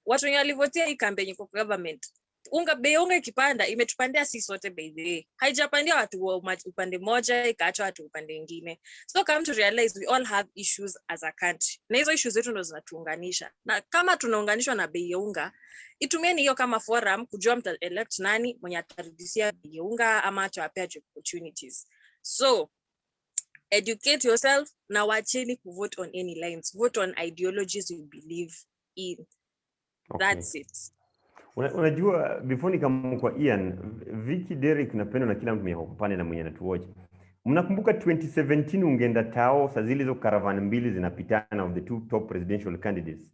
Watu wenye walivotea hii campaign kwa government. Unga ikipanda imetupandia sisi sote by the way. Haijapandia watu wa upande moja ikaacha watu upande mwingine. So come to realize we all have issues as a country. Na hizo issues zetu ndo zinatuunganisha. Na kama tunaunganishwa na bei ya unga, itumieni hiyo kama forum kujua mta elect nani mwenye atarudishia bei ya unga ama atawapea opportunities. So educate yourself na wacheni kuvote on any lines. Vote on ideologies you believe in. That's it. Unajua before nikam kwa Ian, Vicky, Derek na Pendo na kila mtu mwenye kupanda na mwenye anatuwatch. Mnakumbuka 2017 ungeenda tao saa zile hizo caravan mbili zinapitana of the two top presidential candidates.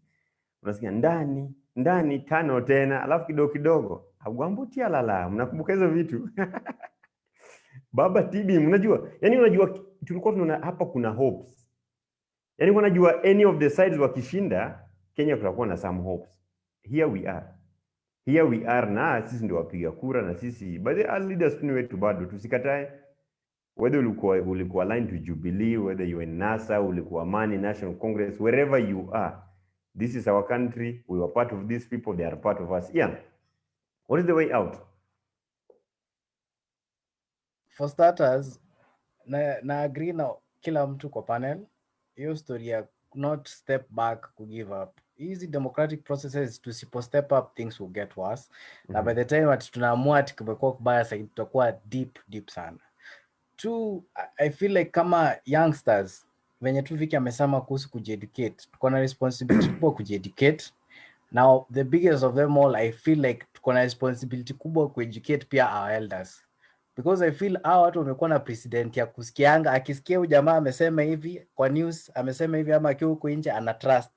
Unasikia ndani tano tena alafu kidogo agwambutia lala. Mnakumbuka hizo vitu? Baba Tibi, unajua tulikuwa tunaona hapa kuna hopes. Yaani unajua any of the sides wakishinda Kenya kutakuwa na some hopes. Here we are na sisi ndio wapiga kura na sisi but the leaders ni wetu bado tusikatae. Whether ulikuwa aligned to Jubilee, whether you in NASA, ulikuwa Amani National Congress, wherever you are, this is our country. We were part of these people, they are part of us. Yeah. What is the way out? For starters, na agree na kila mtu kwa panel. Hiyo story ya not step back to give up. Easy democratic processes to step up, things will get worse. Na by the time tunaamua kumekuwa kubaya sasa tutakuwa deep sana. Two, I feel like kama youngsters venye tu Vicky amesema kuhusu kujieducate, tuko na responsibility kubwa kujieducate. Now the biggest of them all, I feel like tuko na responsibility kubwa kueducate pia our elders, because I feel hao watu wamekuwa na president ya kusikianga, akisikia huyu jamaa amesema hivi kwa news, amesema hivi ama akiwa huko nje ana trust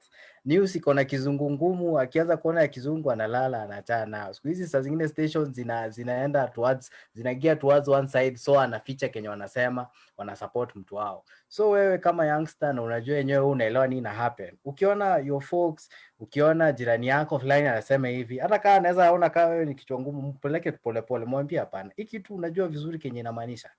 news iko na kizungu ngumu, akianza kuona ya kizungu analala anaachana. Siku hizi saa zingine stations zinaenda towards zinagia towards one side, so anaficha kenye wanasema, wana support mtu wao. So wewe kama youngster na unajua yenyewe unaelewa nini na happen, ukiona your folks, ukiona jirani yako fulani anasema hivi, hata kama anaweza aona kama wewe ni kichwa ngumu, mpeleke polepole, mwambie hapana, hiki tu unajua vizuri kenye inamaanisha.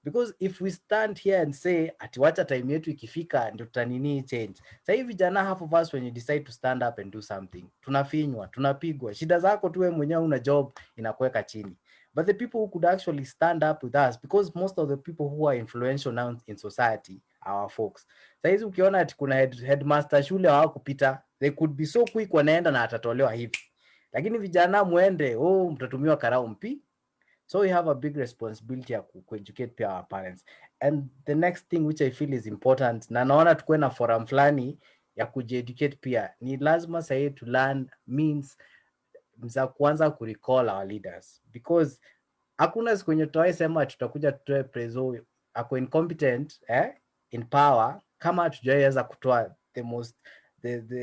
Because if we stand here and say ati wacha time yetu ikifika ndio tutanini change. Sasa hivi vijana half of us when you decide to stand up and do something, tunafinywa, tunapigwa. Shida zako tu wewe mwenyewe una job inakuweka chini. But the people who could actually stand up with us, because most of the people who are influential now in society are our folks. Sasa hizi ukiona ati kuna headmaster shule hawakupita, they could be so quick wanaenda na atatolewa hivi. Lakini vijana muende, mtatumiwa karao mpi. So we have a big responsibility ya educate our parents. And the next thing which I feel is important, na naona tukuwe na forum fulani ya kueducate pia, ni lazima sahi to learn means za kuanza kurecall our leaders, because hakuna siku yenye tutaisema tutakuja tutoe prezo ako incompetent in power kama hatujaweza kutoa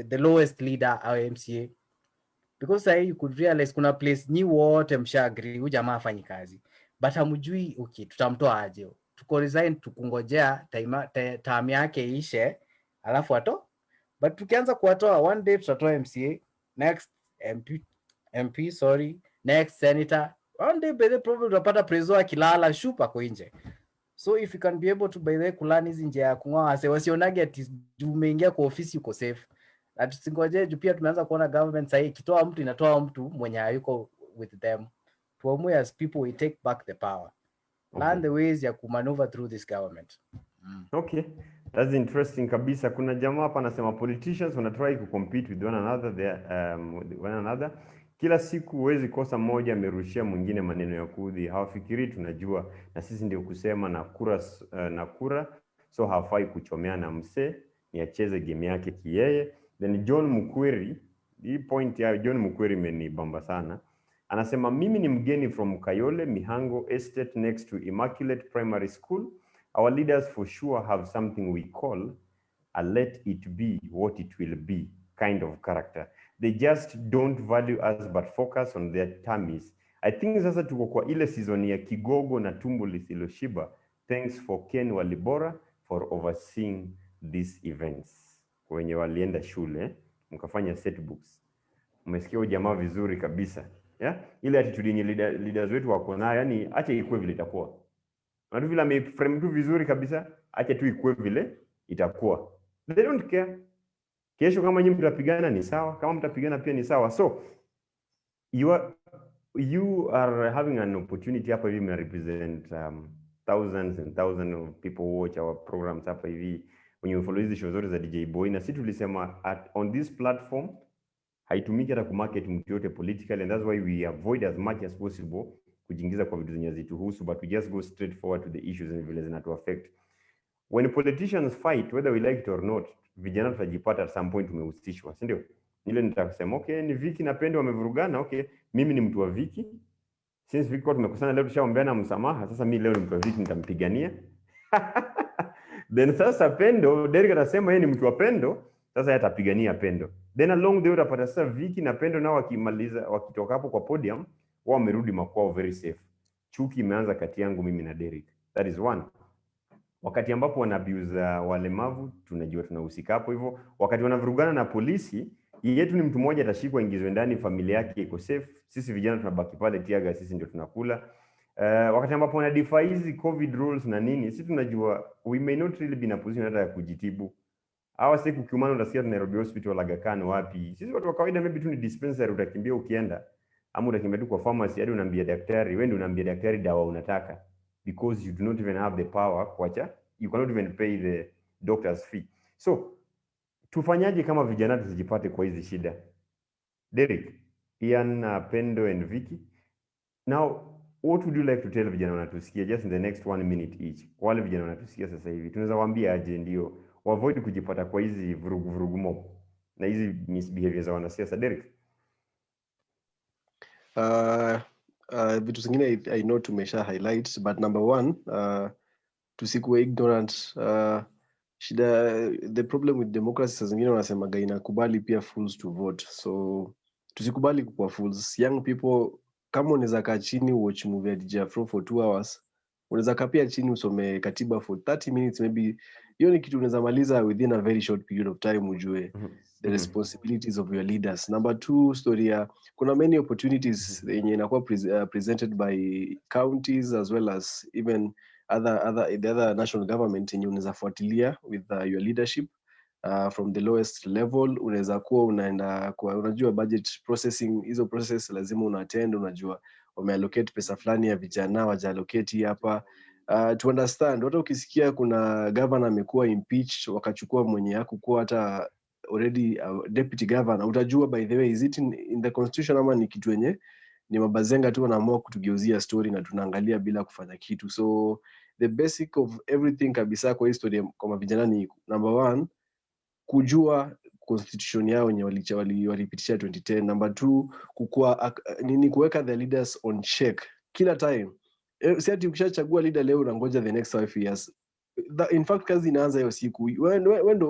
the lowest leader au MCA. Because sahi you could realize kuna place nyi wote mshaagri huyu jamaa afanyi kazi, but hamjui okay tutamtoa aje. Tuko resign tukungojea time yake ishe alafu but tukianza kuwatoa, one day tutatoa MCA, next MP next senator, one day by the problem tutapata prezo akilala shupa kwa nje. So if you can be able to by the kulani hizi njia ya kungoa wasionage ati umeingia kwa ofisi uko safe. Na tusingoje pia tumeanza kuona government sasa ikitoa mtu inatoa mtu mwenye hayuko with them. Tuamue as people we take back the power. Learn the ways ya kumaneuver through this government. Okay. That's interesting kabisa. Kuna jamaa hapa anasema politicians wana try to compete with one another. Kila siku huwezi kosa mmoja amerushia mwingine maneno ya kudhi. Hawafikiri tunajua na sisi ndio kusema na kura. So hafai kuchomeana mse, ni acheze game yake kiyeye. Then John Mukweri, hii point ya John Mukweri imenibamba sana. Anasema mimi ni mgeni from Kayole, Mihango Estate next to Immaculate Primary School. Our leaders for sure have something we call a let it be what it will be kind of character. They just don't value us but focus on their tummies. I think sasa tuko kwa ile season ya kigogo na tumbo lisiloshiba. Thanks for Ken Walibora for overseeing these events. Wenye walienda shule, mkafanya setbooks. Umesikia ujamaa vizuri kabisa. Yeah? Ile attitude yenye leaders wetu wako nayo, yani acha ikuwe vile itakuwa. Na tu vile ameframe tu vizuri kabisa, acha tu ikuwe vile itakuwa. They don't care. Kesho kama nyinyi mtapigana ni sawa, kama mtapigana pia ni sawa. So you are having an opportunity hapa hivi, represent thousands and thousands of people who watch our programs hapa hivi when you follow hizi show zote za DJ Boy, na sisi tulisema on this platform haitumiki hata kumarket mtu yote politically, and that's why we avoid as much as possible kujiingiza kwa vitu zenye zituhusu, but we just go straight forward to the issues and vile zinatu affect. When politicians fight, whether we like it or not, vijana tutajipata at some point tumehusishwa, si ndio? Ile nitasema okay, ni Viki na Pendo wamevurugana, okay, mimi ni mtu wa Viki. Since Viki kwa tumekosana leo, tushaombeana msamaha, sasa mimi leo ni mtu wa Viki, nitampigania. Then sasa Pendo, Derek atasema yeye ni mtu wa Pendo, sasa yeye atapigania Pendo. Then along the way utapata sasa Viki na Pendo nao wakimaliza, wakitoka hapo kwa podium, wao wamerudi makwao very safe. Chuki imeanza kati yangu mimi na Derek. That is one. Wakati ambapo wanaabuse walemavu, tunajua tunahusika hapo hivyo. Wakati wanavurugana na polisi, yetu ni mtu mmoja atashikwa, ingizwe ndani, familia yake iko safe. Sisi vijana tunabaki pale tiaga, sisi ndio tunakula. Wakati ambapo wana defy hizi COVID rules na nini, sisi tunajua we may not really be in a position hata ya kujitibu. Hawa siku kiumano utasikia Nairobi Hospital, Aga Khan wapi. Sisi watu wa kawaida maybe tu ni dispensary utakimbia ukienda, ama utakimbia tu kwa pharmacy hadi unaambia daktari, wewe ndio unaambia daktari dawa unataka, because you do not even have the power kuacha, you cannot even pay the doctor's fee. So tufanyaje kama vijana tusijipate kwa hizi shida? Derek, Ian, Pendo and Vicky, now what would you like to tell vijana wanatusikia just in the next 1 minute each? Wale vijana wanatusikia sasa hivi tunaweza waambia aje ndio avoid kujipata kwa hizi vurugu mob na hizi misbehavior za wanasiasa? Derek. Vitu zingine I know tumesha highlight, but number one, tusikuwe ignorant. The problem with democracy saa zingine wanasemaga inakubali pia fools to vote, so tusikubali kuwa fools. Young people, kama unaweza kaa chini watch movie ya DJ Afro for 2 hours, unaweza kaa pia chini usome katiba for 30 minutes maybe, hiyo ni kitu unaweza maliza within a very short period of time, ujue the responsibilities of your leaders. Number 2, story ya kuna many opportunities yenye inakuwa presented by counties as well as even the other national government yenye unaweza fuatilia with your leadership. From the lowest level unaweza kuwa unaenda kwa, unajua budget processing, hizo process lazima unaattend, unajua wameallocate pesa fulani ya vijana, wajaallocate hapa. To understand, hata ukisikia kuna governor amekuwa impeached wakachukua mwenye yako kuwa hata already deputy governor, utajua by the way is it in the constitution ama ni kitu yenye ni mabazenga tu wanaamua kutugeuzia story na tunaangalia bila kufanya kitu. So the basic of everything kabisa kwa history kwa vijana ni number 1, kujua constitution yao yenye walipitisha 2010. Number 2, kuweka the leaders on check kila time. Si ati ukishachagua leader leo unangoja the next 5 years. In fact kazi inaanza hiyo siku.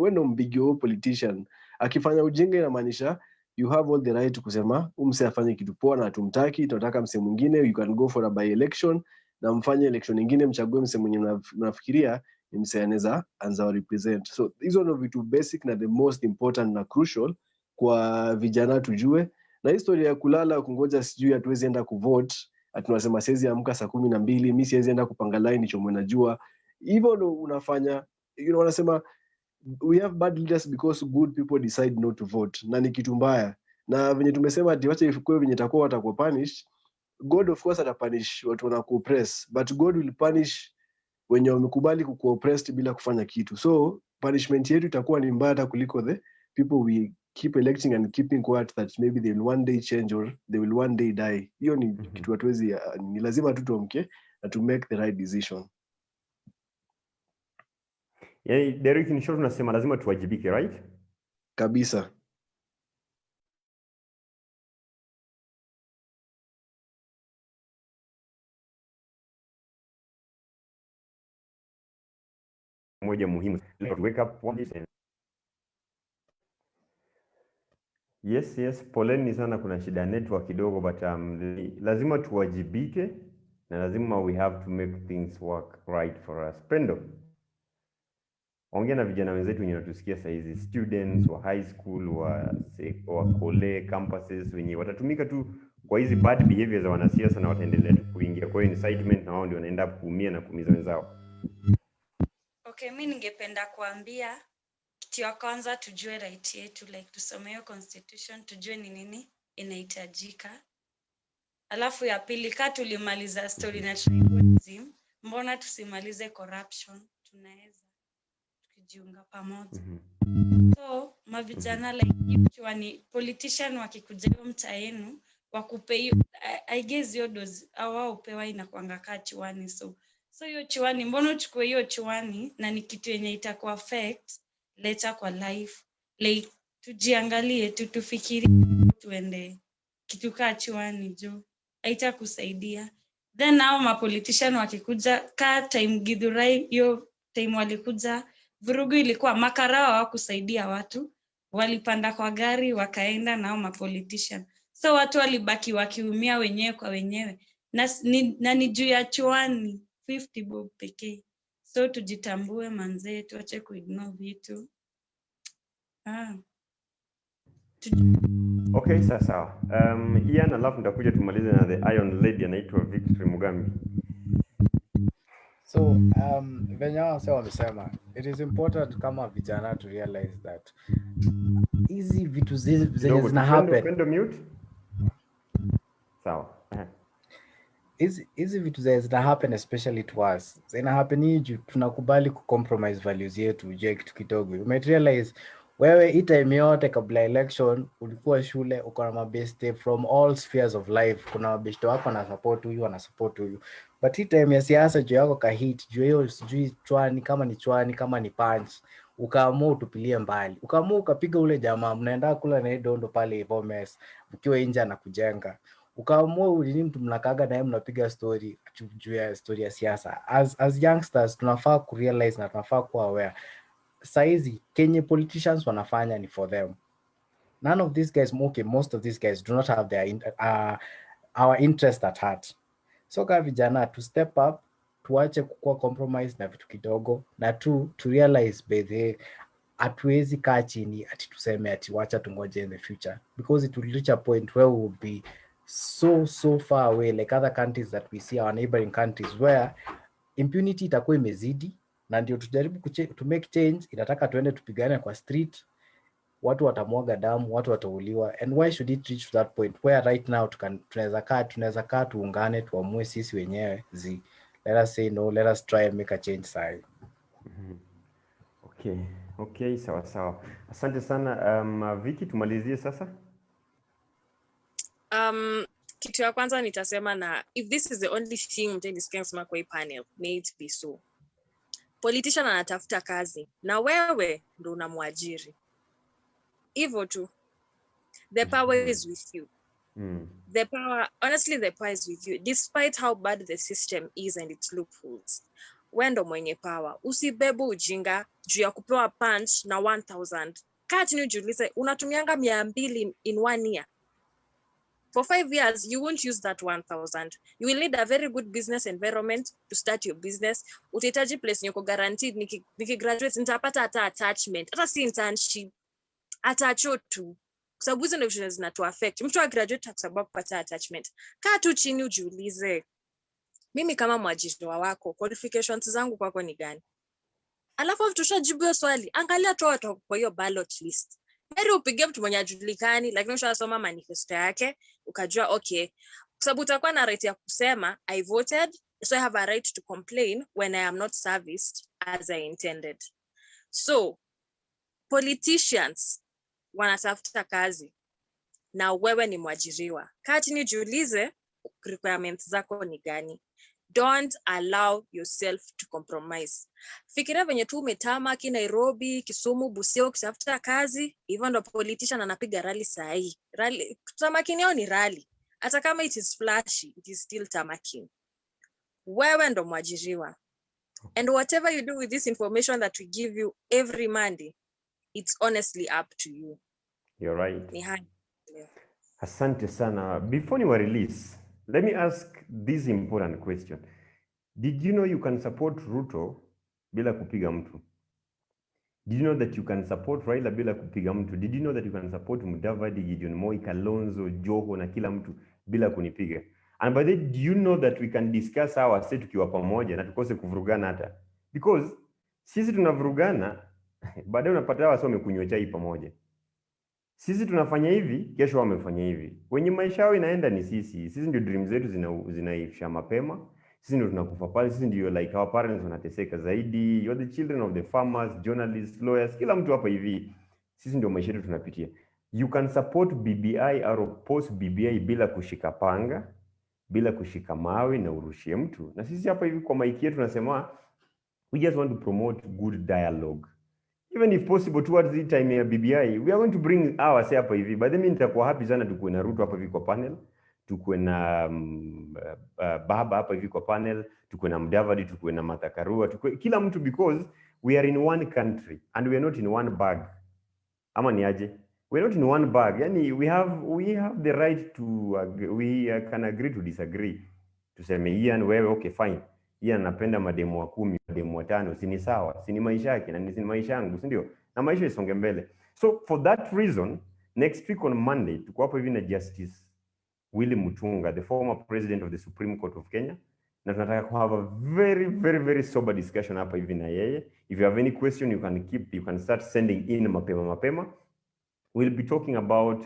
Wendo mbigio politician akifanya ujinga, inamaanisha you have all the right kusema umse afanye kitu poa na tumtaki, tunataka mse mwingine. You can go for a by election na mfanye election nyingine, mchague mse mwenye mnafikiria ni mse anaweza anza represent. So hizo ndio vitu basic na the most important na crucial kwa vijana tujue. Na historia ya kulala kungoja sijui hatuwezi enda kuvote, tunasema siwezi amka saa 12, mimi siwezi enda kupanga line chomwe najua. Hivyo ndo unafanya, wanasema we have bad leaders because good people decide not to vote, na ni kitu mbaya. Na venye tumesema ati wacha ifukwe venye watakuwa punished, God of course atapunish watu wanakuoppress, but God will punish wenye wamekubali kukuoppressed bila kufanya kitu. So punishment yetu itakuwa ni mbaya kuliko the people we keep electing and keeping quiet that maybe they will one day change or they will one day die. Hiyo ni kitu hatuwezi, ni lazima tu tuamke na to make the right decision. Yaani Derek, in short unasema lazima tuwajibike, right? Kabisa. Moja muhimu. Wake up one day. Yes, poleni sana, kuna shida network kidogo, but lazima tuwajibike na lazima we have to make things work right for us. Pendo, ongea na vijana wenzetu wenye wanatusikia saa hizi, students wa high school, wa college campuses, wenye watatumika tu kwa hizi bad behaviors za wanasiasa na wataendelea tu kuingia kwa incitement, na wao ndio wanaenda kuumia na kuumiza wenzao. Okay, mimi ningependa kuambia kitu ya kwanza tujue right yetu, like tusome hiyo constitution, tujue ni nini inahitajika. Alafu ya pili, kama tulimaliza story na tribalism, mbona tusimalize corruption? Tunaweza tukijiunga pamoja. So mavijana like if ni politician wakikuja hiyo mtaa yenu wakupe hiyo, I guess hiyo dozi au upewa inakuanga kaa chiwani. So hiyo chiwani, mbona uchukue hiyo chiwani na ni kitu yenye itakuwa affect later kwa life. Like tujiangalie, tufikirie, tuende kitu kaa chiwani juu haitakusaidia. Then nao mapolitician wakikuja kaa time Githurai, hiyo time walikuja vurugu ilikuwa makarawa hawakusaidia watu, walipanda kwa gari wakaenda nao mapolitician. So watu walibaki wakiumia wenyewe kwa wenyewe na ni juu ya chuani 50 bob pekee. So tujitambue manze, tuache kuignore vitu. Okay, sawa. Ian, alafu nitakuja tumalize na the Iron Lady anaitwa Victory Mugambi. So venye wamesema, it is important kama vijana to realize that hizi vitu zenye zina happen. Pendo mute. Sawa. Hizi vitu zenye zina happen especially to us. Zina happen hii tunakubali kucompromise values yetu je kitu kidogo. You might realize wewe hii time yote kabla election ulikuwa shule, uko na mabeste from all spheres of life. Kuna mabeste wako na support huyu, wana support huyu. But hii time ya siasa juu yako ka hit, juu hiyo sijui chwani kama ni punch, ukaamua utupilie mbali. Ukaamua ukapiga ule jamaa mnaenda kula na dondo pale Bomes ukiwa nje na kujenga. Ukaamua ulini mtu mnakaga naye mnapiga story juu ya story ya siasa. As youngsters tunafaa kurealize na tunafaa kuwa aware. Saizi Kenya politicians wanafanya ni for them. None of these guys, most of these guys do not have our interest at heart. So kama vijana to step up, tuache kukua compromise na vitu kidogo, na to realize bethe hatuwezi kaa chini ati tuseme ati wacha tungoje in the future, because it will reach a point where we will be so far away like other countries that we see, our neighboring countries, where impunity itakuwa imezidi. Na ndio tujaribu to make change, inataka tuende tupigane kwa street, watu watamwaga damu, watu watauliwa. And why should it reach to that point where right now tunaweza kaa tuungane, tuamue sisi wenyewe let us say no, let us try and make a change side. Okay, sawa. Asante sana. Vicky, tumalizie sasa. Kitu ya kwanza nitasema, na if this is the only thing mtenisikia kwa hii panel, may it be so. Politician anatafuta kazi na wewe ndo unamwajiri. Hivyo tu. The power is with you. The power is with you. Despite how bad the system is and its loopholes. Wewe ndo mwenye power. Usibebu ujinga juu ya kupewa punch na 1000. Kaa chini ujiulize, unatumianga 200 in 1 year. For 5 years, you won't use that 1000. You will need a very good business environment to start your business. Utahitaji place nyoko guaranteed niki-graduate nitapata hata attachment. Hata si internship. Atacho tu. Kwa sababu hizo ndio vitu zinatu affect. Mtu wa graduate kwa sababu kupata attachment. Kaa tu chini ujiulize, mimi kama mwajiri wako, qualifications zangu kwako ni gani? Alafu tushajibu hiyo swali. Angalia tu watu kwa hiyo ballot list. Heri upige mtu mwenye hajulikani, lakini ushasoma manifesto yake, ukajua okay, kwa sababu utakuwa na right ya kusema I voted, so I have a right to complain when I am not serviced as I intended. So politicians wanatafuta kazi na wewe ni mwajiriwa. Kaa chini jiulize requirements zako ni gani. Don't allow yourself to compromise. Fikiria venye tu umetama Nairobi, Kisumu, Busia ukitafuta kazi, hivyo ndo politician anapiga rally saa hii. Rally tamakini yao ni rally. Hata kama it is flashy, it is still tamakin. Wewe ndo mwajiriwa. And whatever you do with this information that we give you every Monday, it's honestly up to you. You're right. Yeah. Asante sana. Before you release, let me ask this important question. Did you know you can support Ruto bila kupiga mtu? Did you know that you can support Raila bila kupiga mtu? Did you know that you can support Mudavadi, Gideon Moi, Kalonzo, Joho na kila mtu bila kunipiga? And by the way, do you know that we can discuss our state tukiwa pamoja na tukose kuvurugana hata? Because sisi tunavurugana, baadaye unapata wao wamekunywa chai pamoja. Sisi tunafanya hivi, kesho wamefanya hivi. Wenye maisha yao inaenda ni sisi. Sisi ndio dreams zetu zinaisha mapema. Sisi ndio tunakufa pale. Sisi ndio like our parents wanateseka zaidi. You're the children of the farmers, journalists, lawyers, kila mtu hapa hivi. Sisi ndio maisha yetu tunapitia. You can support BBI or oppose BBI bila kushika panga, bila kushika mawe na urushie mtu. Na sisi hapa hivi kwa maiki yetu tunasema we just want to promote good dialogue. Even if possible towards the time ya BBI, we are going to bring our say hapa hivi. By the way, nitakuwa happy sana tukuwe na Ruto hapa hivi kwa panel, tukuwe na Baba hapa hivi kwa panel, tukuwe na Mudavadi, tukuwe na Martha Karua, tukuwe kila mtu, because we are in one country and we are not in one bag. Ama ni aje? We are not in one bag. Yani we have the right to we can agree to disagree. Tuseme Ian wewe okay fine. Ian anapenda mademu wa 10, mademu wa 5, si ni sawa? Si ni maisha yake na ni maisha yangu, si ndio? Na maisha isonge mbele. So for that reason, next week on Monday tuko hapo hivi na Justice Willy Mutunga, the former president of the Supreme Court of Kenya. Na tunataka ku have a very very very sober discussion hapa hivi na yeye. If you have any question you can start sending in mapema. We'll be talking about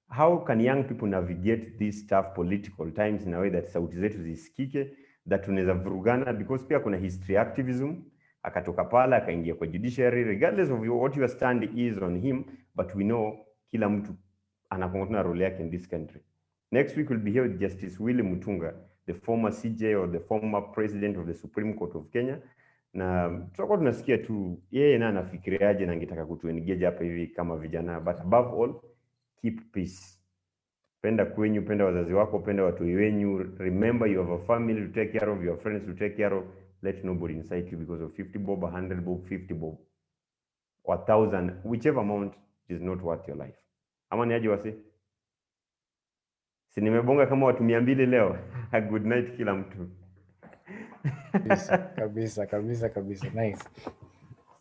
how can young people navigate these tough political times in a way that sauti zetu zisikike, that tunaweza vurugana, because pia kuna history activism, akatoka pala akaingia kwa judiciary, regardless of what your stand is on him, but we know kila mtu anakongotina role yake in this country. Next week we'll be here with Justice Willy Mutunga, the former CJ or the former president of the Supreme Court of Kenya. Na tutakuwa tunasikia tu yeye na anafikiriaje na angetaka kutuengage hapa hivi kama vijana, but above all keep peace. Penda kwenyu, penda wazazi wako, penda watu wenyu. Remember you have a family to take care of, your friends to take care of. Let nobody incite you because of 50 bob, 100 bob, 50 bob or 1,000, whichever amount is not worth your life. Ama ni aje wasi? Si nimebonga kama watu 200 leo. Good night kila mtu. Kabisa. Nice.